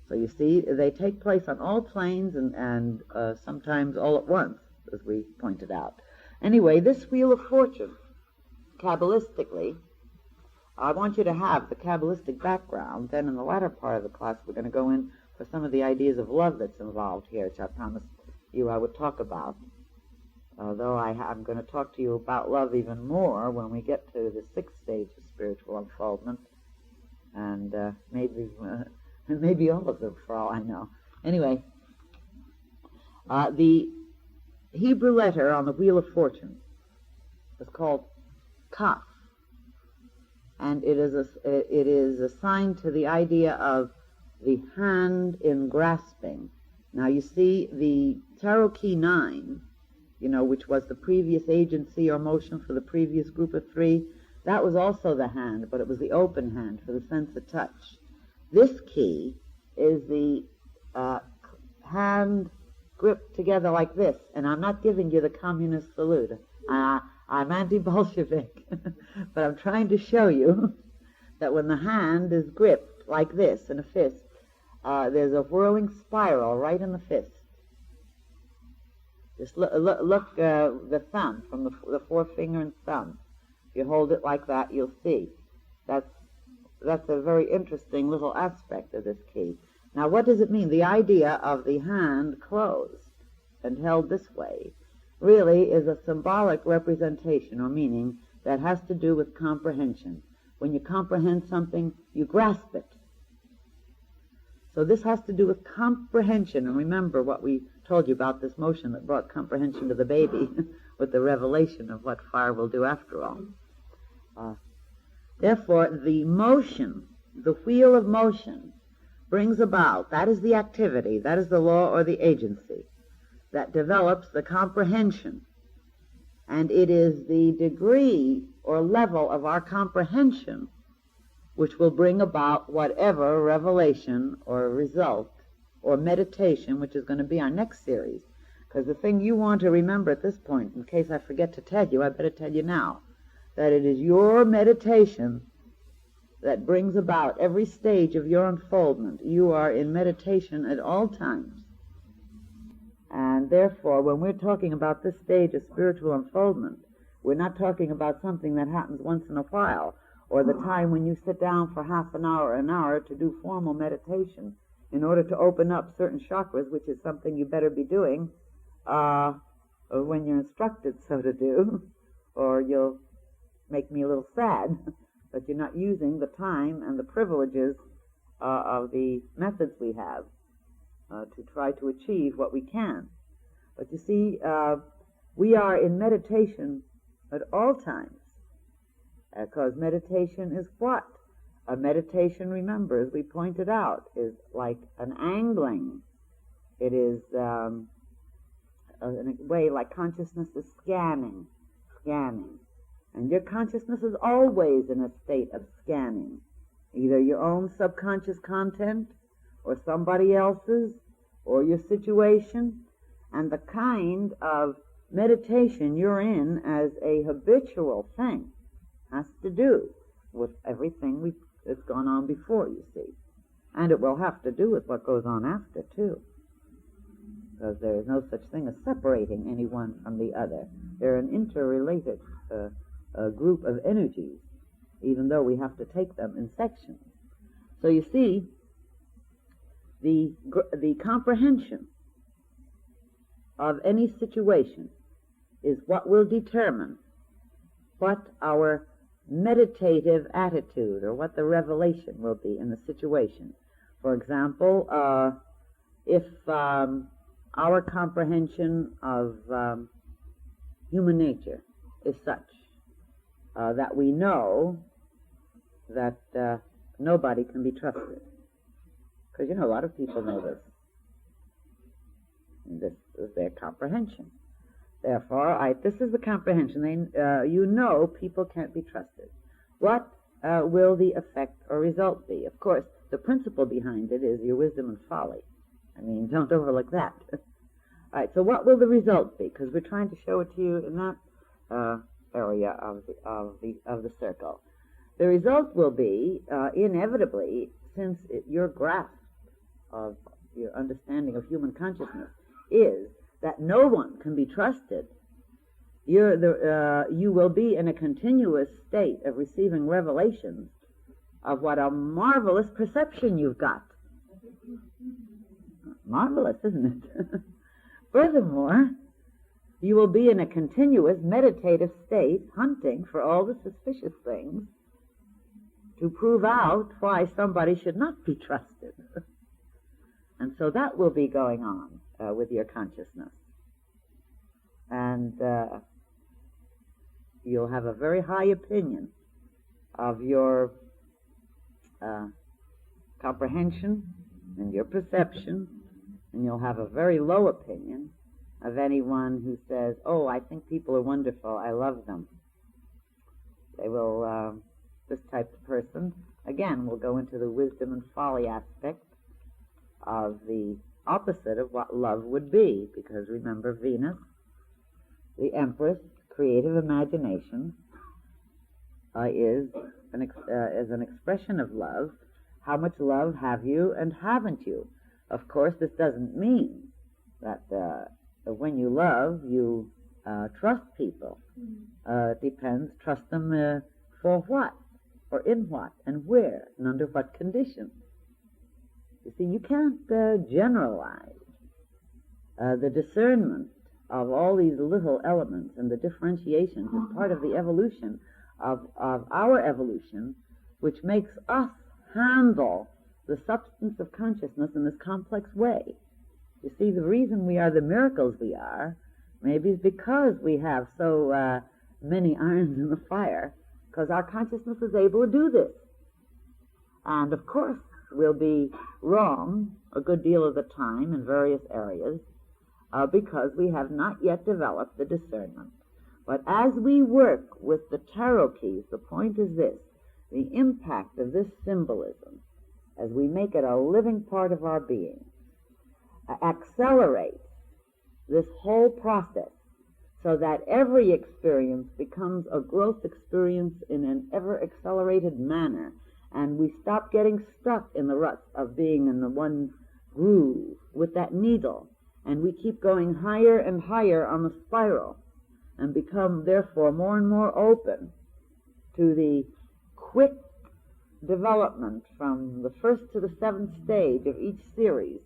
Speaker 1: So you see, they take place on all planes and sometimes all at once, as we pointed out. Anyway, this wheel of fortune, Kabbalistically, I want you to have the Kabbalistic background. Then in the latter part of the class, we're going to go in for some of the ideas of love that's involved here, which I promised you I would talk about. Although I'm going to talk to you about love even more when we get to the 6th stage of spiritual unfoldment, and maybe all of them, for all I know. Anyway, the Hebrew letter on the Wheel of Fortune is called Kaf, and it is assigned to the idea of the hand in grasping. Now you see the Tarot Key 9, which was the previous agency or motion for the previous group of 3, that was also the hand, but it was the open hand for the sense of touch. This key is the hand gripped together like this, and I'm not giving you the communist salute. I'm anti-Bolshevik, but I'm trying to show you that when the hand is gripped like this in a fist, there's a whirling spiral right in the fist. Just look the thumb, from the forefinger and thumb. If you hold it like that, you'll see. That's a very interesting little aspect of this key. Now, what does it mean? The idea of the hand closed and held this way really is a symbolic representation or meaning that has to do with comprehension. When you comprehend something, you grasp it. So this has to do with comprehension. And remember what we told you about this motion that brought comprehension to the baby with the revelation of what fire will do after all. Therefore, the motion, the wheel of motion, brings about, that is the activity, that is the law or the agency, that develops the comprehension. And it is the degree or level of our comprehension which will bring about whatever revelation or result or meditation, which is going to be our next series. Because the thing you want to remember at this point, in case I forget to tell you, I better tell you now, that it is your meditation that brings about every stage of your unfoldment. You are in meditation at all times. And therefore, when we're talking about this stage of spiritual unfoldment, we're not talking about something that happens once in a while, or the time when you sit down for half an hour to do formal meditation in order to open up certain chakras, which is something you better be doing when you're instructed so to do, or you'll make me a little sad that you're not using the time and the privileges of the methods we have to try to achieve what we can. But you see, we are in meditation at all times, because meditation is what? A meditation, remember, as we pointed out, is like an angling. It is, in a way, like consciousness is scanning. And your consciousness is always in a state of scanning, either your own subconscious content or somebody else's or your situation. And the kind of meditation you're in as a habitual thing has to do with everything that's gone on before, you see. And it will have to do with what goes on after, too. Because there is no such thing as separating any one from the other. They're an interrelated group of energies, even though we have to take them in sections. So you see, the comprehension of any situation is what will determine what our meditative attitude or what the revelation will be in the situation. For example, if our comprehension of human nature is such that we know that nobody can be trusted. Because, a lot of people know this. And this is their comprehension. Therefore, this is the comprehension. People can't be trusted. What will the effect or result be? Of course, the principle behind it is your wisdom and folly. Don't overlook that. All right, so what will the result be? Because we're trying to show it to you in that area of the circle. The result will be, inevitably, since your grasp of your understanding of human consciousness is that no one can be trusted, you will be in a continuous state of receiving revelations of what a marvelous perception you've got. Marvelous, isn't it? Furthermore, you will be in a continuous meditative state, hunting for all the suspicious things to prove out why somebody should not be trusted. And so that will be going on with your consciousness. And you'll have a very high opinion of your comprehension and your perception, and you'll have a very low opinion of anyone who says, "Oh, I think people are wonderful, I love them." They will, this type of person, again, will go into the wisdom and folly aspect of the opposite of what love would be, because remember, Venus, the Empress, creative imagination, is an expression of love. How much love have you and haven't you? Of course, this doesn't mean that when you love, you trust people. It depends. Trust them for what, or in what, and where, and under what conditions. You see, you can't generalize the discernment of all these little elements and the differentiations is part of the evolution of our evolution, which makes us handle the substance of consciousness in this complex way. You see, the reason we are the miracles we are, maybe is because we have so many irons in the fire, because our consciousness is able to do this. And of course, we'll be wrong a good deal of the time in various areas because we have not yet developed the discernment. But as we work with the tarot keys, the point is this: the impact of this symbolism, as we make it a living part of our being, accelerates this whole process so that every experience becomes a growth experience in an ever-accelerated manner, and we stop getting stuck in the ruts of being in the one groove with that needle, and we keep going higher and higher on the spiral, and become, therefore, more and more open to the quick development from the first to the seventh stage of each series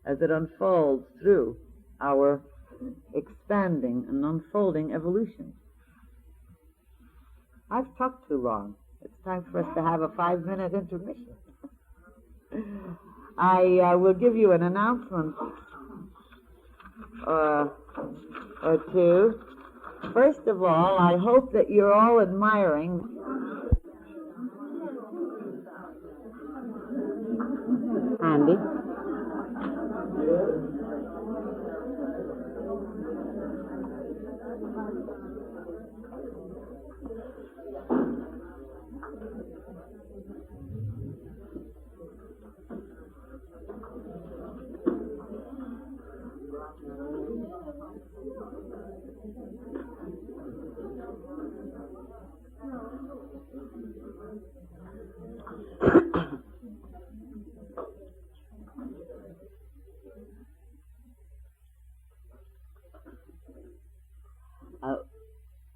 Speaker 1: as it unfolds through our expanding and unfolding evolution. I've talked too long. It's time for us to have a 5-minute intermission. I will give you an announcement or two. First of all, I hope that you're all admiring Andy.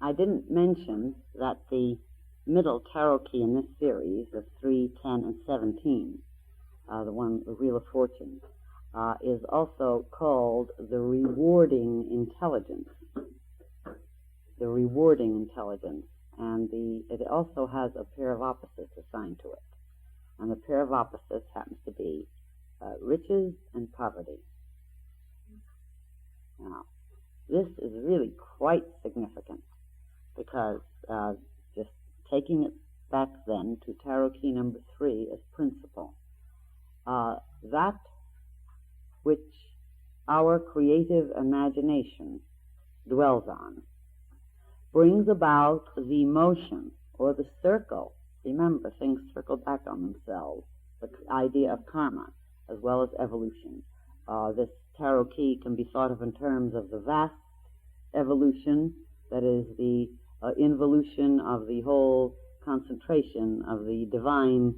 Speaker 1: I didn't mention that the middle tarot key in this series, the 3, 10, and 17, the Wheel of Fortune, is also called the rewarding intelligence. The rewarding intelligence. And it also has a pair of opposites assigned to it. And the pair of opposites happens to be riches and poverty. Now, this is really quite significant because just taking it back then to tarot key number 3 as principle, that which our creative imagination dwells on brings about the motion or the circle. Remember, things circle back on themselves. The idea of karma as well as evolution. This tarot key can be thought of in terms of the vast evolution, that is the involution of the whole concentration of the divine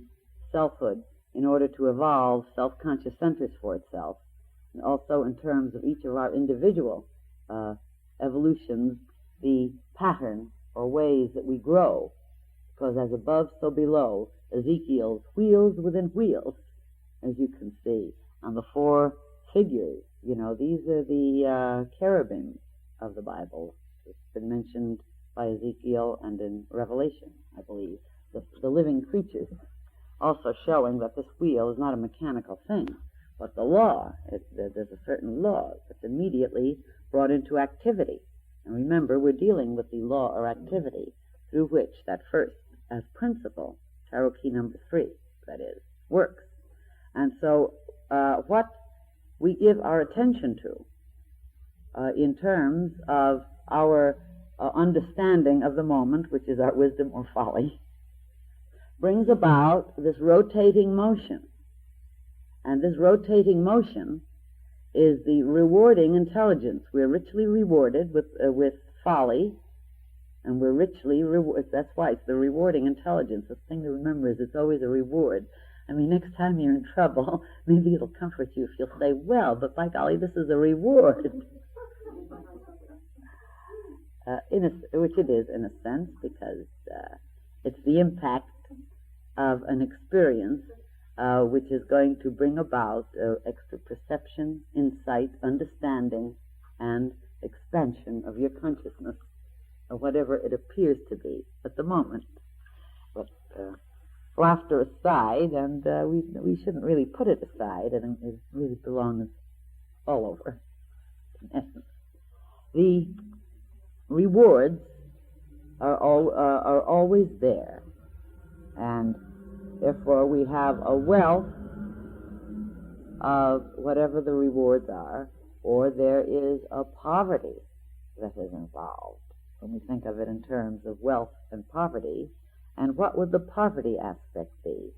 Speaker 1: selfhood in order to evolve self-conscious centers for itself, and also in terms of each of our individual evolutions, the pattern or ways that we grow, because as above, so below, Ezekiel's wheels within wheels, as you can see on the 4 figures. You know, these are the cherubim of the Bible. It's been mentioned by Ezekiel and in Revelation, I believe, the living creatures, also showing that this wheel is not a mechanical thing, but the law. There's a certain law that's immediately brought into activity. And remember, we're dealing with the law or activity through which that first, as principle, tarot key number 3, that is, works. And so what we give our attention to in terms of our understanding of the moment, which is our wisdom or folly, brings about this rotating motion. And this rotating motion is the rewarding intelligence. We're richly rewarded with folly, and we're richly rewarded. That's why it's the rewarding intelligence. The thing to remember is it's always a reward. I mean, next time you're in trouble, maybe it'll comfort you if you'll say, well, but by golly, this is a reward. Which it is in a sense, because it's the impact of an experience which is going to bring about extra perception, insight, understanding, and expansion of your consciousness, or whatever it appears to be at the moment. But laughter aside, and we shouldn't really put it aside, and it really belongs all over, in essence. The rewards are always there, and therefore we have a wealth of whatever the rewards are, or there is a poverty that is involved when we think of it in terms of wealth and poverty. And what would the poverty aspect be?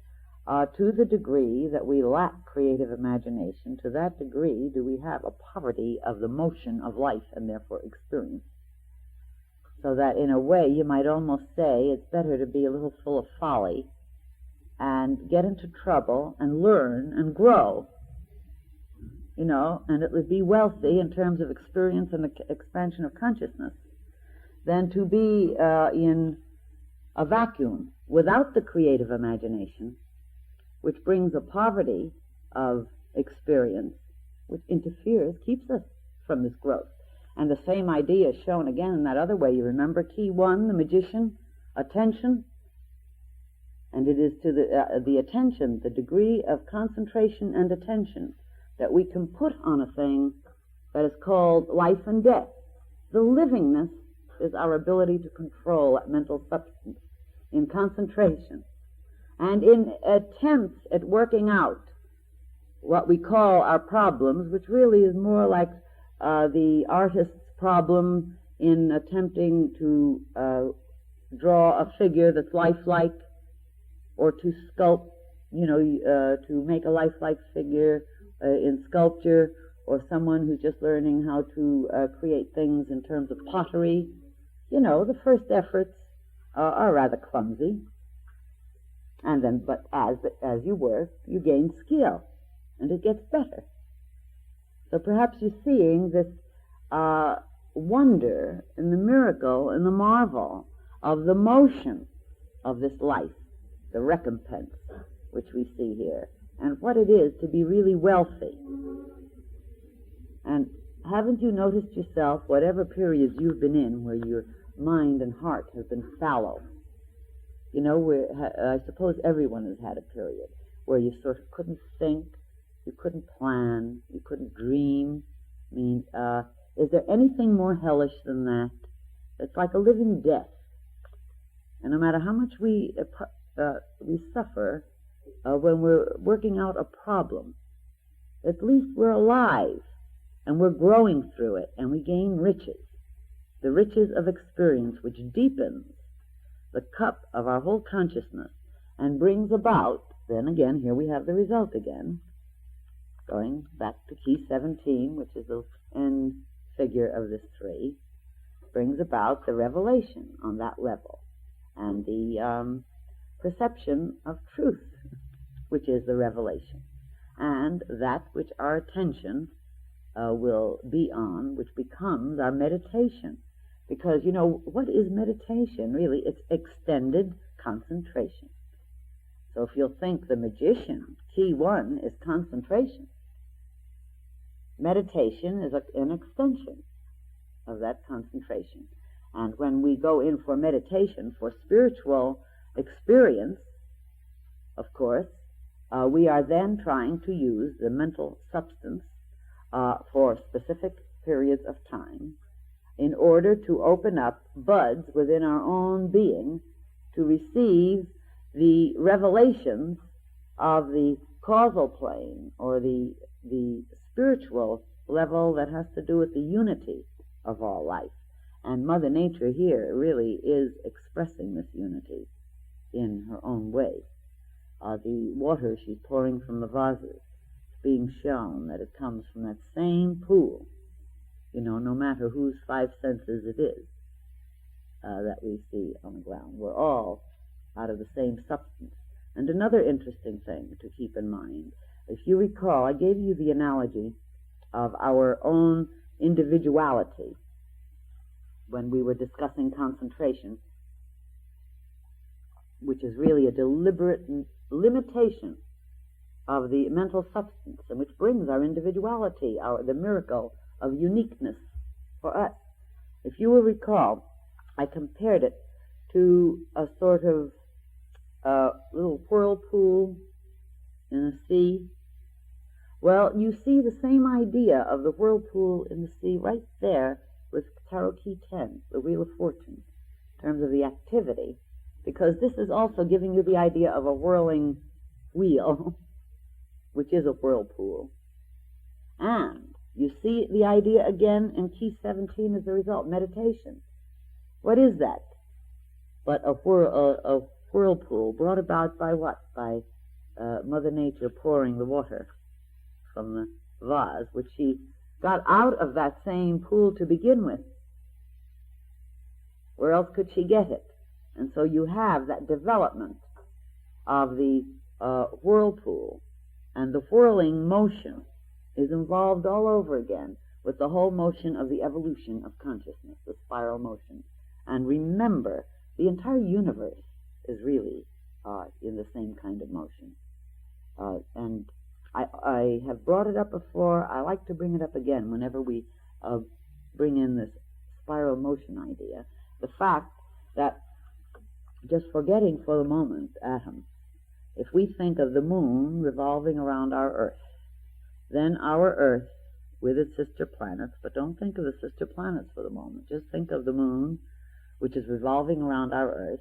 Speaker 1: To the degree that we lack creative imagination, to that degree do we have a poverty of the motion of life and therefore experience. So that in a way you might almost say it's better to be a little full of folly and get into trouble and learn and grow, you know, and it would be wealthy in terms of experience and the expansion of consciousness, than to be in a vacuum without the creative imagination, which brings a poverty of experience, which interferes, keeps us from this growth. And the same idea is shown again in that other way. You remember key 1, the magician, attention, and it is to the attention, the degree of concentration and attention that we can put on a thing that is called life and death. The livingness is our ability to control that mental substance in concentration and in attempts at working out what we call our problems, which really is more like the artist's problem in attempting to draw a figure that's lifelike, or to sculpt, to make a lifelike figure in sculpture, or someone who's just learning how to create things in terms of pottery. You know, the first efforts are rather clumsy, and then, but as you work, you gain skill, and it gets better. So perhaps you're seeing this wonder and the miracle and the marvel of the motion of this life, the recompense which we see here, and what it is to be really wealthy. And haven't you noticed yourself, whatever periods you've been in where your mind and heart have been fallow? You know, I suppose everyone has had a period where you sort of couldn't think, you couldn't plan, you couldn't dream. I mean, is there anything more hellish than that? It's like a living death. And no matter how much we suffer when we're working out a problem, at least we're alive, and we're growing through it, and we gain riches, the riches of experience, which deepens the cup of our whole consciousness and brings about, then again, here we have the result again, going back to key 17, which is the end figure of this 3, brings about the revelation on that level, and the perception of truth, which is the revelation, and that which our attention will be on, which becomes our meditation. Because, you know, what is meditation, really? It's extended concentration. So if you'll think the magician, key 1 is concentration. Meditation is an extension of that concentration. And when we go in for meditation, for spiritual experience, of course, we are then trying to use the mental substance for specific periods of time in order to open up buds within our own being to receive the revelations of the causal plane, or the spiritual level that has to do with the unity of all life. And Mother Nature here really is expressing this unity in her own way. The water she's pouring from the vases, being shown that it comes from that same pool, you know, no matter whose 5 senses it is that we see on the ground. We're all out of the same substance. And another interesting thing to keep in mind, if you recall, I gave you the analogy of our own individuality when we were discussing concentration, which is really a deliberate limitation of the mental substance, and which brings our individuality, the miracle of uniqueness for us. If you will recall, I compared it to a sort of little whirlpool in the sea. Well, you see the same idea of the whirlpool in the sea right there with Tarot Key 10, the Wheel of Fortune, in terms of the activity, because this is also giving you the idea of a whirling wheel, which is a whirlpool. And you see the idea again in Key 17 as a result, meditation. What is that? But a whirlpool brought about by what? By Mother Nature pouring the water from the vase, which she got out of that same pool to begin with. Where else could she get it? And so you have that development of the whirlpool, and the whirling motion is involved all over again with the whole motion of the evolution of consciousness, the spiral motion. And remember, the entire universe is really in the same kind of motion. And I have brought it up before. I like to bring it up again whenever we bring in this spiral motion idea. The fact that, just forgetting for the moment atoms, if we think of the moon revolving around our Earth, then our Earth with its sister planets, but don't think of the sister planets for the moment. Just think of the moon, which is revolving around our Earth.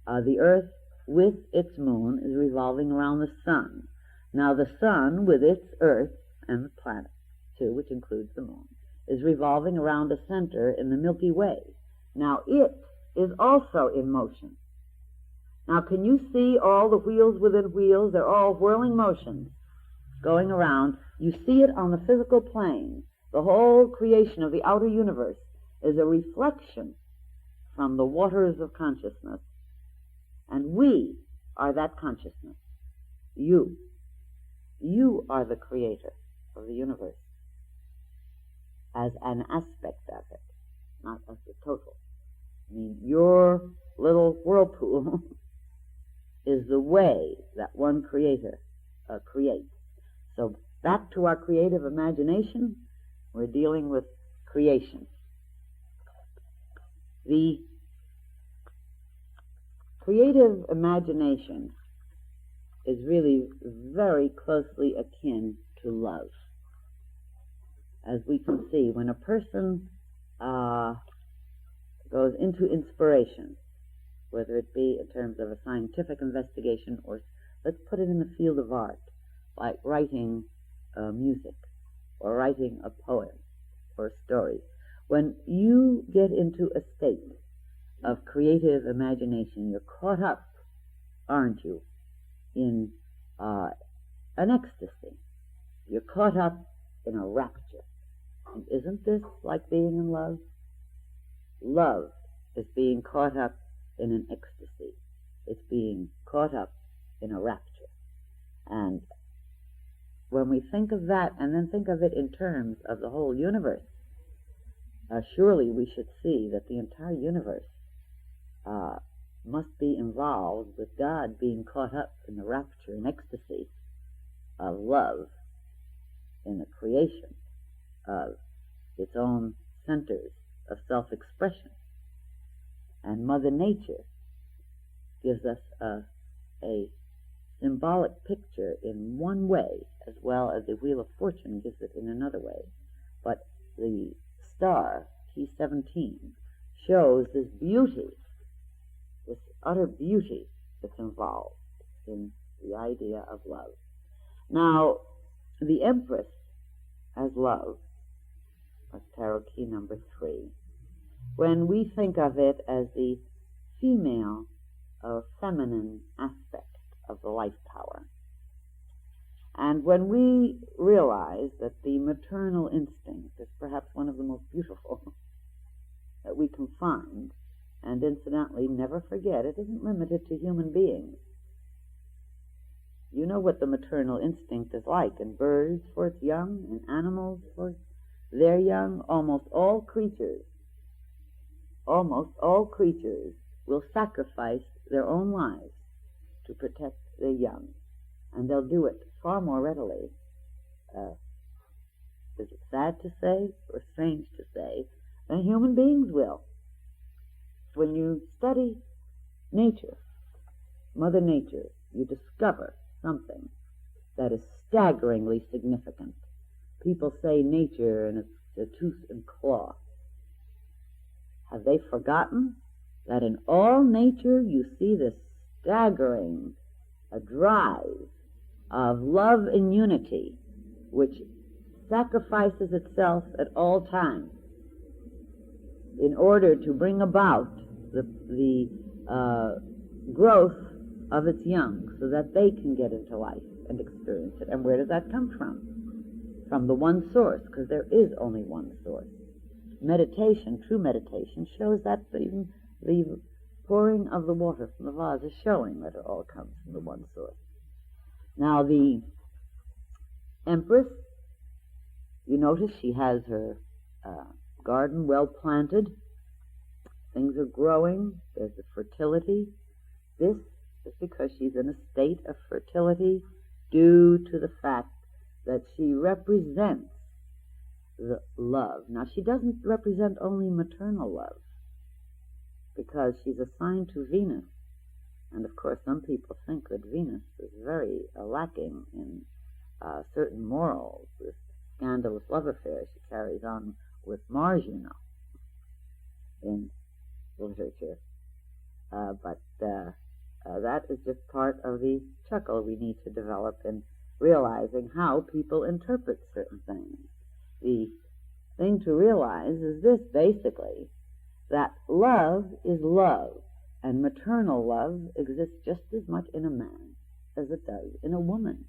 Speaker 1: The Earth with its moon is revolving around the sun. Now the sun with its Earth and the planets too, which includes the moon, is revolving around a center in the Milky Way. Now it is also in motion. Now can you see all the wheels within wheels? They're all whirling motions going around. You see it on the physical plane. The whole creation of the outer universe is a reflection from the waters of consciousness. And we are that consciousness. You. You are the creator of the universe as an aspect of it, not as the total. I mean, your little whirlpool is the way that one creator creates. So back to our creative imagination, We're dealing with creation. The creative imagination is really very closely akin to love. As we can see, when a person goes into inspiration, whether it be in terms of a scientific investigation or let's put it in the field of art, like writing music or writing a poem or a story, when you get into a state of creative imagination, you're caught up, aren't you, in an ecstasy. You're caught up in a rapture. And isn't this like being in love? Love is being caught up in an ecstasy. It's being caught up in a rapture. And when we think of that and then think of it in terms of the whole universe, surely we should see that the entire universe must be involved with God being caught up in the rapture and ecstasy of love in the creation of its own centers of self-expression. And Mother Nature gives us a symbolic picture in one way, as well as the Wheel of Fortune gives it in another way. But the star, T17, shows this beauty, this utter beauty that's involved in the idea of love. Now, the Empress as love, that's tarot key number 3. When we think of it as the female or feminine aspect of the life power, and when we realize that the maternal instinct is perhaps one of the most beautiful that we can find, and incidentally, never forget, it isn't limited to human beings. You know what the maternal instinct is like in birds for its young, in animals for their young. Almost all creatures will sacrifice their own lives to protect their young, and they'll do it far more readily. Is it sad to say, or strange to say, than human beings will? When you study nature, Mother Nature, you discover something that is staggeringly significant. People say nature and it's a tooth and claw. Have they forgotten that in all nature you see this staggering drive of love and unity, which sacrifices itself at all times in order to bring about the growth of its young so that they can get into life and experience it. And where does that come from? From the one source, because there is only one source. Meditation, true meditation, shows that even the pouring of the water from the vase is showing that it all comes from the one source. Now the Empress, you notice she has her garden well planted. Things are growing. There's the fertility. This is because she's in a state of fertility due to the fact that she represents the love. Now, she doesn't represent only maternal love, because she's assigned to Venus. And, of course, some people think that Venus is very lacking in certain morals, this scandalous love affair she carries on with Mars, you know, in literature. But that is just part of the chuckle we need to develop in realizing how people interpret certain things. The thing to realize is this, basically, that love is love, and maternal love exists just as much in a man as it does in a woman.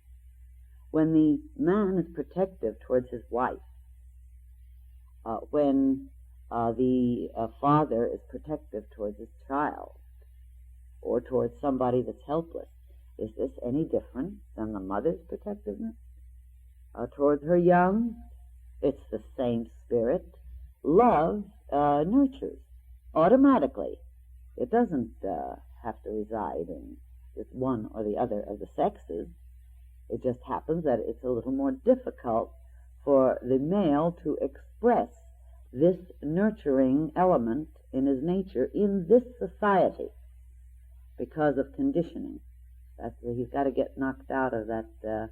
Speaker 1: When the man is protective towards his wife, when the father is protective towards his child, or towards somebody that's helpless, is this any different than the mother's protectiveness towards her young? It's the same spirit. Love nurtures automatically. It doesn't have to reside in just one or the other of the sexes. It just happens that it's a little more difficult for the male to express this nurturing element in his nature in this society because of conditioning. He's got to get knocked out of that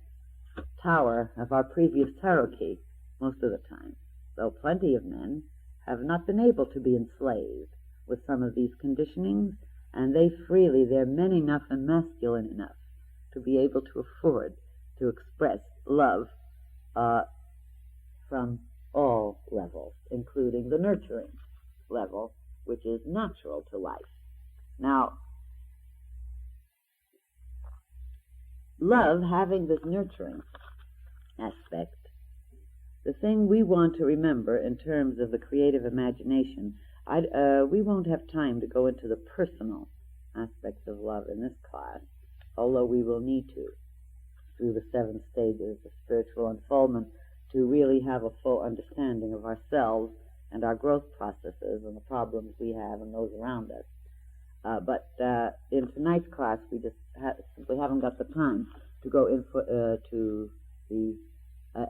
Speaker 1: tower of our previous hierarchy most of the time. Though plenty of men have not been able to be enslaved with some of these conditionings, and they're men enough and masculine enough to be able to afford to express love from all levels, including the nurturing level, which is natural to life. Now, love having this nurturing aspect, the thing we want to remember in terms of the creative imagination, we won't have time to go into the personal aspects of love in this class, although we will need to, through the 7 stages of spiritual unfoldment, to really have a full understanding of ourselves and our growth processes and the problems we have and those around us. But in tonight's class, we just simply haven't got the time to go to the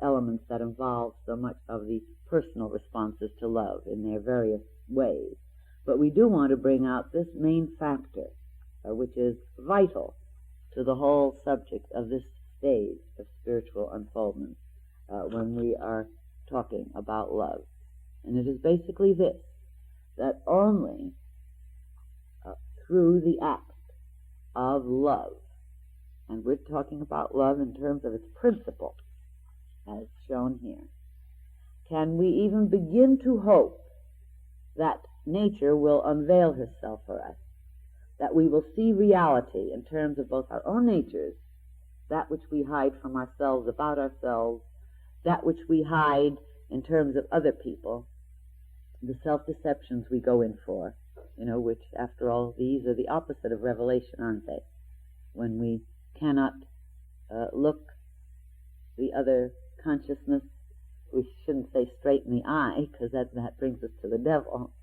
Speaker 1: elements that involve so much of the personal responses to love in their various ways. But we do want to bring out this main factor, which is vital to the whole subject of this stage of spiritual unfoldment when we are talking about love. And it is basically this, that only through the act of love, and we're talking about love in terms of its principle, as shown here, can we even begin to hope that nature will unveil herself for us, that we will see reality in terms of both our own natures, that which we hide from ourselves about ourselves, that which we hide in terms of other people, the self-deceptions we go in for, which, after all, these are the opposite of revelation, aren't they? When we cannot look the other consciousness, we shouldn't say straight in the eye, because that brings us to the devil.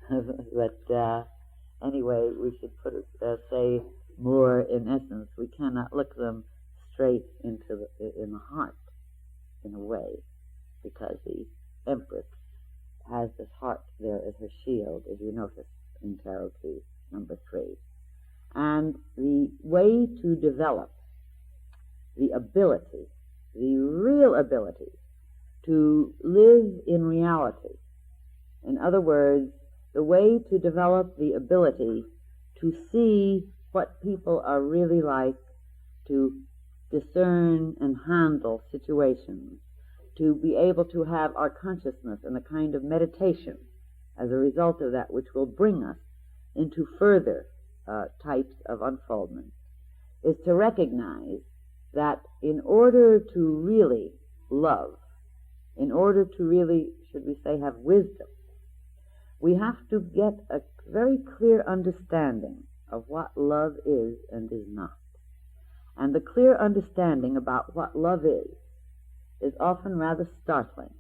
Speaker 1: But anyway, we should say more in essence. We cannot look them straight in the heart, in a way, because the Empress has this heart there as her shield, as you notice in Tarot Key number 3. And the way to develop the ability, the real ability, to live in reality, in other words, the way to develop the ability to see what people are really like, to discern and handle situations, to be able to have our consciousness in a kind of meditation as a result of that, which will bring us into further types of unfoldment, is to recognize that in order to really love, in order to really, should we say, have wisdom, we have to get a very clear understanding of what love is and is not. And the clear understanding about what love is often rather startling,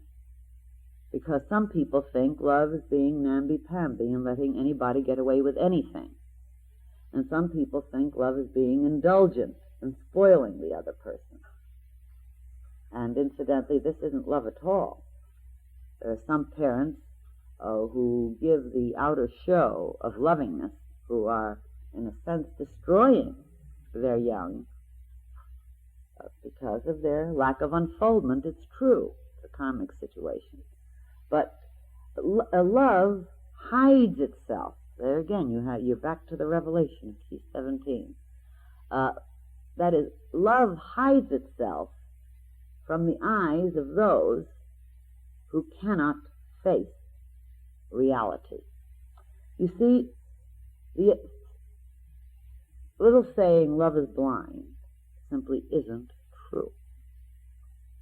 Speaker 1: because some people think love is being namby-pamby and letting anybody get away with anything. And some people think love is being indulgent and spoiling the other person. And incidentally, this isn't love at all. There are some parents who give the outer show of lovingness, who are, in a sense, destroying their young because of their lack of unfoldment. It's true, it's a karmic situation. But love hides itself. There again, you're back to the revelation, key 17. That is, love hides itself from the eyes of those who cannot face reality. You see, the little saying, love is blind, simply isn't true.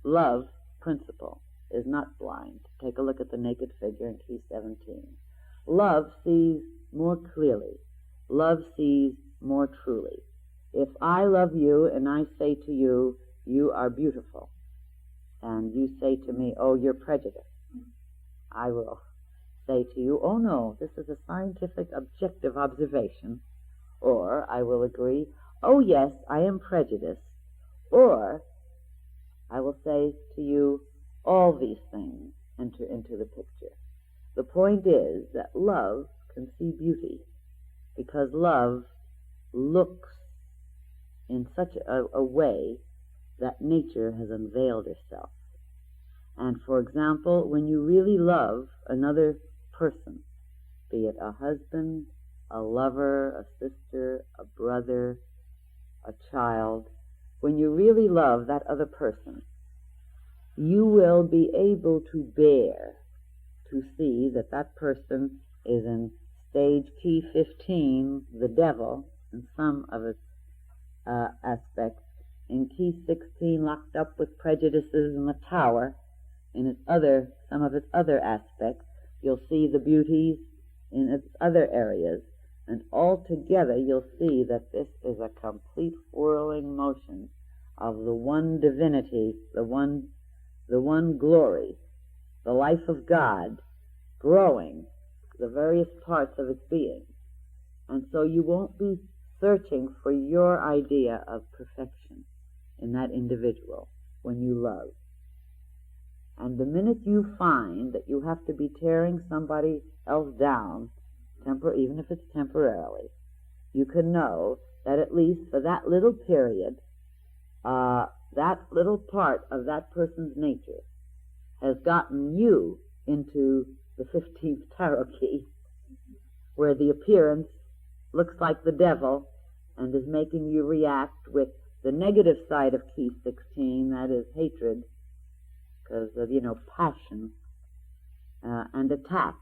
Speaker 1: Love, principle, is not blind. Take a look at the naked figure in key 17. Love sees more clearly. Love sees more truly. If I love you and I say to you, you are beautiful, and you say to me, oh, you're prejudiced, I will say to you, oh no, this is a scientific objective observation. Or I will agree, oh yes, I am prejudiced. Or I will say to you, All these things enter into the picture. The point is that love can see beauty, because love looks in such a way that nature has unveiled herself. And for example, when you really love another person, be it a husband, a lover, a sister, a brother, a child, when you really love that other person, you will be able to bear to see that that person is in stage key 15, the devil, in some of its aspects, in key 16, locked up with prejudices in the tower, in some of its other aspects. You'll see the beauties in its other areas, and altogether you'll see that this is a complete whirling motion of the one divinity, the one glory, the life of God, growing the various parts of its being. And so you won't be searching for your idea of perfection in that individual when you love. And the minute you find that you have to be tearing somebody else down, even if it's temporarily, you can know that at least for that little period, that little part of that person's nature has gotten you into the 15th tarot key, where the appearance looks like the devil and is making you react with the negative side of key 16, that is hatred, because of, passion and attack.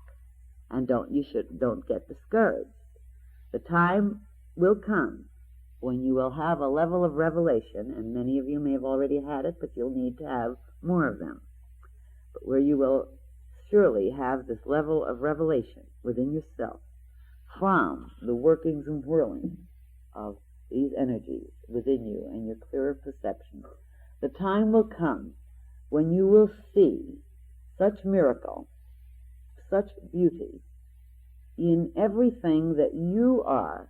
Speaker 1: And don't get discouraged. The time will come when you will have a level of revelation, and many of you may have already had it, but you'll need to have more of them, but where you will surely have this level of revelation within yourself from the workings and whirlings of these energies within you and your clearer perception. The time will come when you will see such miracle, such beauty in everything that you are,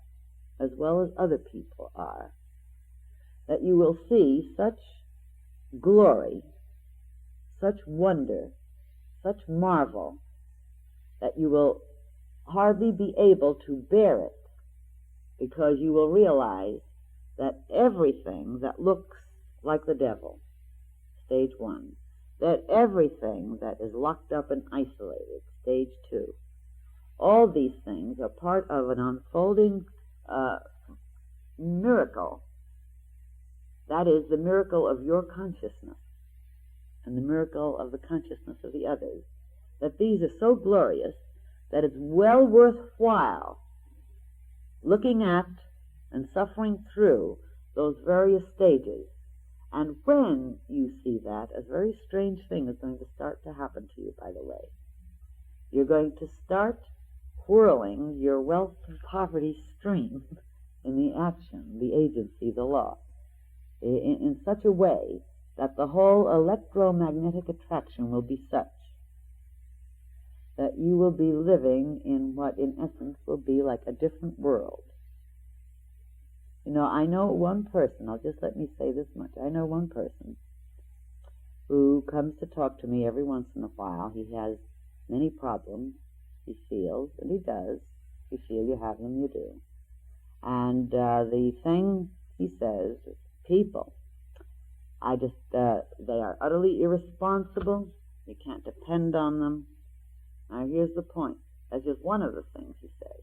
Speaker 1: as well as other people are, that you will see such glory, such wonder, such marvel, that you will hardly be able to bear it, because you will realize that everything that looks like the devil, stage 1, that everything that is locked up and isolated, stage 2, all these things are part of an unfolding miracle. That is the miracle of your consciousness and the miracle of the consciousness of the others. That these are so glorious that it's well worthwhile looking at and suffering through those various stages. And when you see that, a very strange thing is going to start to happen to you, by the way. You're going to start whirling your wealth and poverty stream in the action, the agency, the law, in such a way that the whole electromagnetic attraction will be such that you will be living in what in essence will be like a different world. I know one person, let me say this much, I know one person who comes to talk to me every once in a while. He has many problems, he feels, and he does. If you feel you have them, you do. And the thing he says is, people, they are utterly irresponsible, you can't depend on them. Now here's the point. That's just one of the things he says.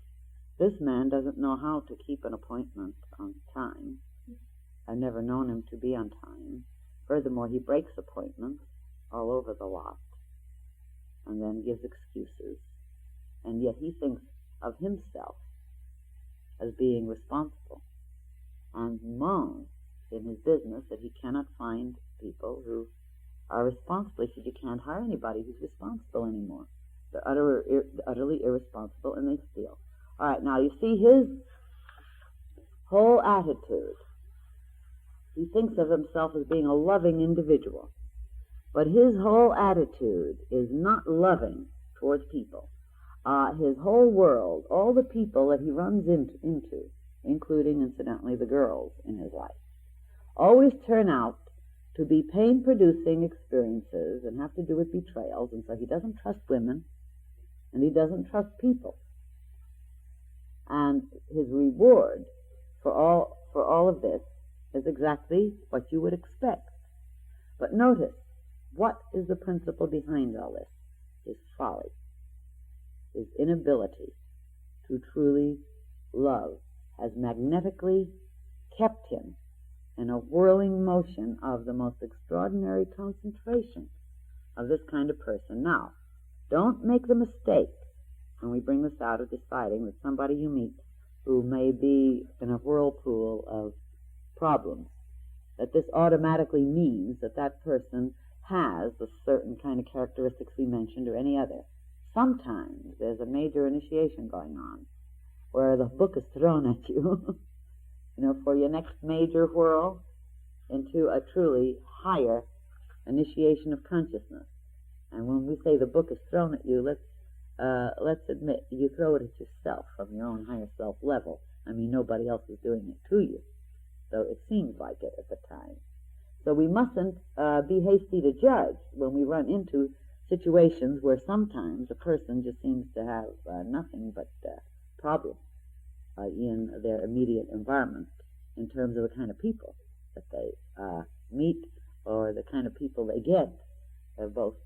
Speaker 1: This man doesn't know how to keep an appointment on time. I've never known him to be on time. Furthermore, he breaks appointments all over the lot and then gives excuses. And yet he thinks of himself as being responsible and moans in his business that he cannot find people who are responsible. He said, you can't hire anybody who's responsible anymore. They're utterly irresponsible, and they steal. All right, now you see his whole attitude. He thinks of himself as being a loving individual, but his whole attitude is not loving towards people. His whole world, all the people that he runs into, including, incidentally, the girls in his life, always turn out to be pain-producing experiences and have to do with betrayals, and so he doesn't trust women, and he doesn't trust people. And his reward for all of this is exactly what you would expect. But notice, what is the principle behind all this? His folly, his inability to truly love has magnetically kept him in a whirling motion of the most extraordinary concentration of this kind of person. Now, don't make the mistake, when we bring this out, of deciding that somebody you meet who may be in a whirlpool of problems, that this automatically means that that person has the certain kind of characteristics we mentioned or any other. Sometimes there's a major initiation going on where the book is thrown at you, for your next major whirl into a truly higher initiation of consciousness. And when we say the book is thrown at you, let's admit you throw it at yourself from your own higher self level. I mean, nobody else is doing it to you, so it seems like it at the time. So we mustn't be hasty to judge when we run into situations where sometimes a person just seems to have nothing but problems in their immediate environment in terms of the kind of people that they meet or the kind of people they get, both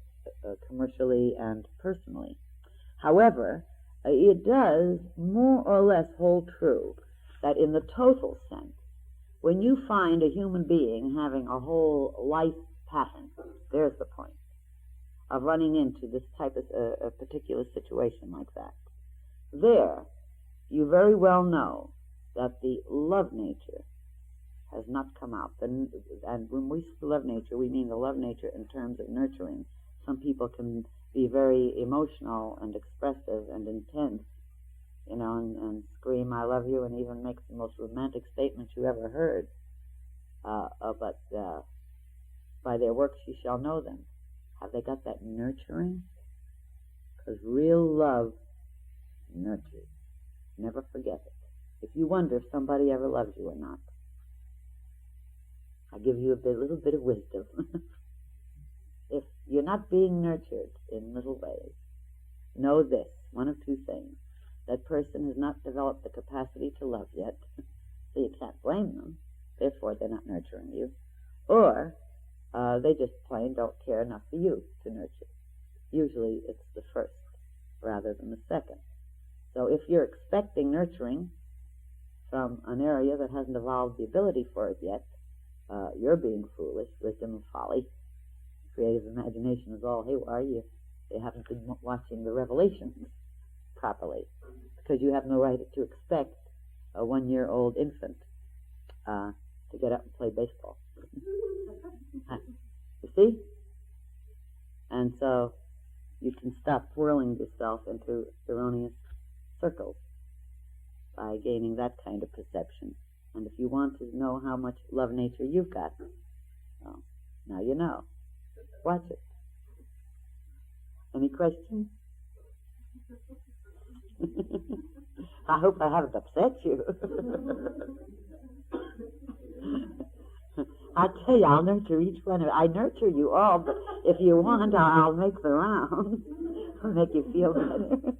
Speaker 1: commercially and personally. However, it does more or less hold true that in the total sense, when you find a human being having a whole life pattern, there's the point, of running into this type of a particular situation like that, there you very well know that the love nature has not come out. And when we say love nature, we mean the love nature in terms of nurturing. Some people can be very emotional and expressive and intense, and scream, "I love you," and even make the most romantic statements you ever heard. But by their works you shall know them. Have they got that nurturing? Because real love nurtures. Never forget it. If you wonder if somebody ever loves you or not, I give you a little bit of wisdom. If you're not being nurtured in little ways, know this, one of two things. That person has not developed the capacity to love yet, so you can't blame them. Therefore, they're not nurturing you. Or they just plain don't care enough for you to nurture. Usually it's the first rather than the second. So if you're expecting nurturing from an area that hasn't evolved the ability for it yet, you're being foolish. Wisdom and folly. Creative imagination is all haywire. You haven't been watching the revelations properly, because you have no right to expect a 1-year-old infant to get up and play baseball. You see? And so you can stop whirling yourself into erroneous circles by gaining that kind of perception. And if you want to know how much love nature you've got, well, now you know. Watch it. Any questions? I hope I haven't upset you. I tell you, I'll nurture each one of you. I nurture you all, but if you want, I'll make the round. I'll make you feel better.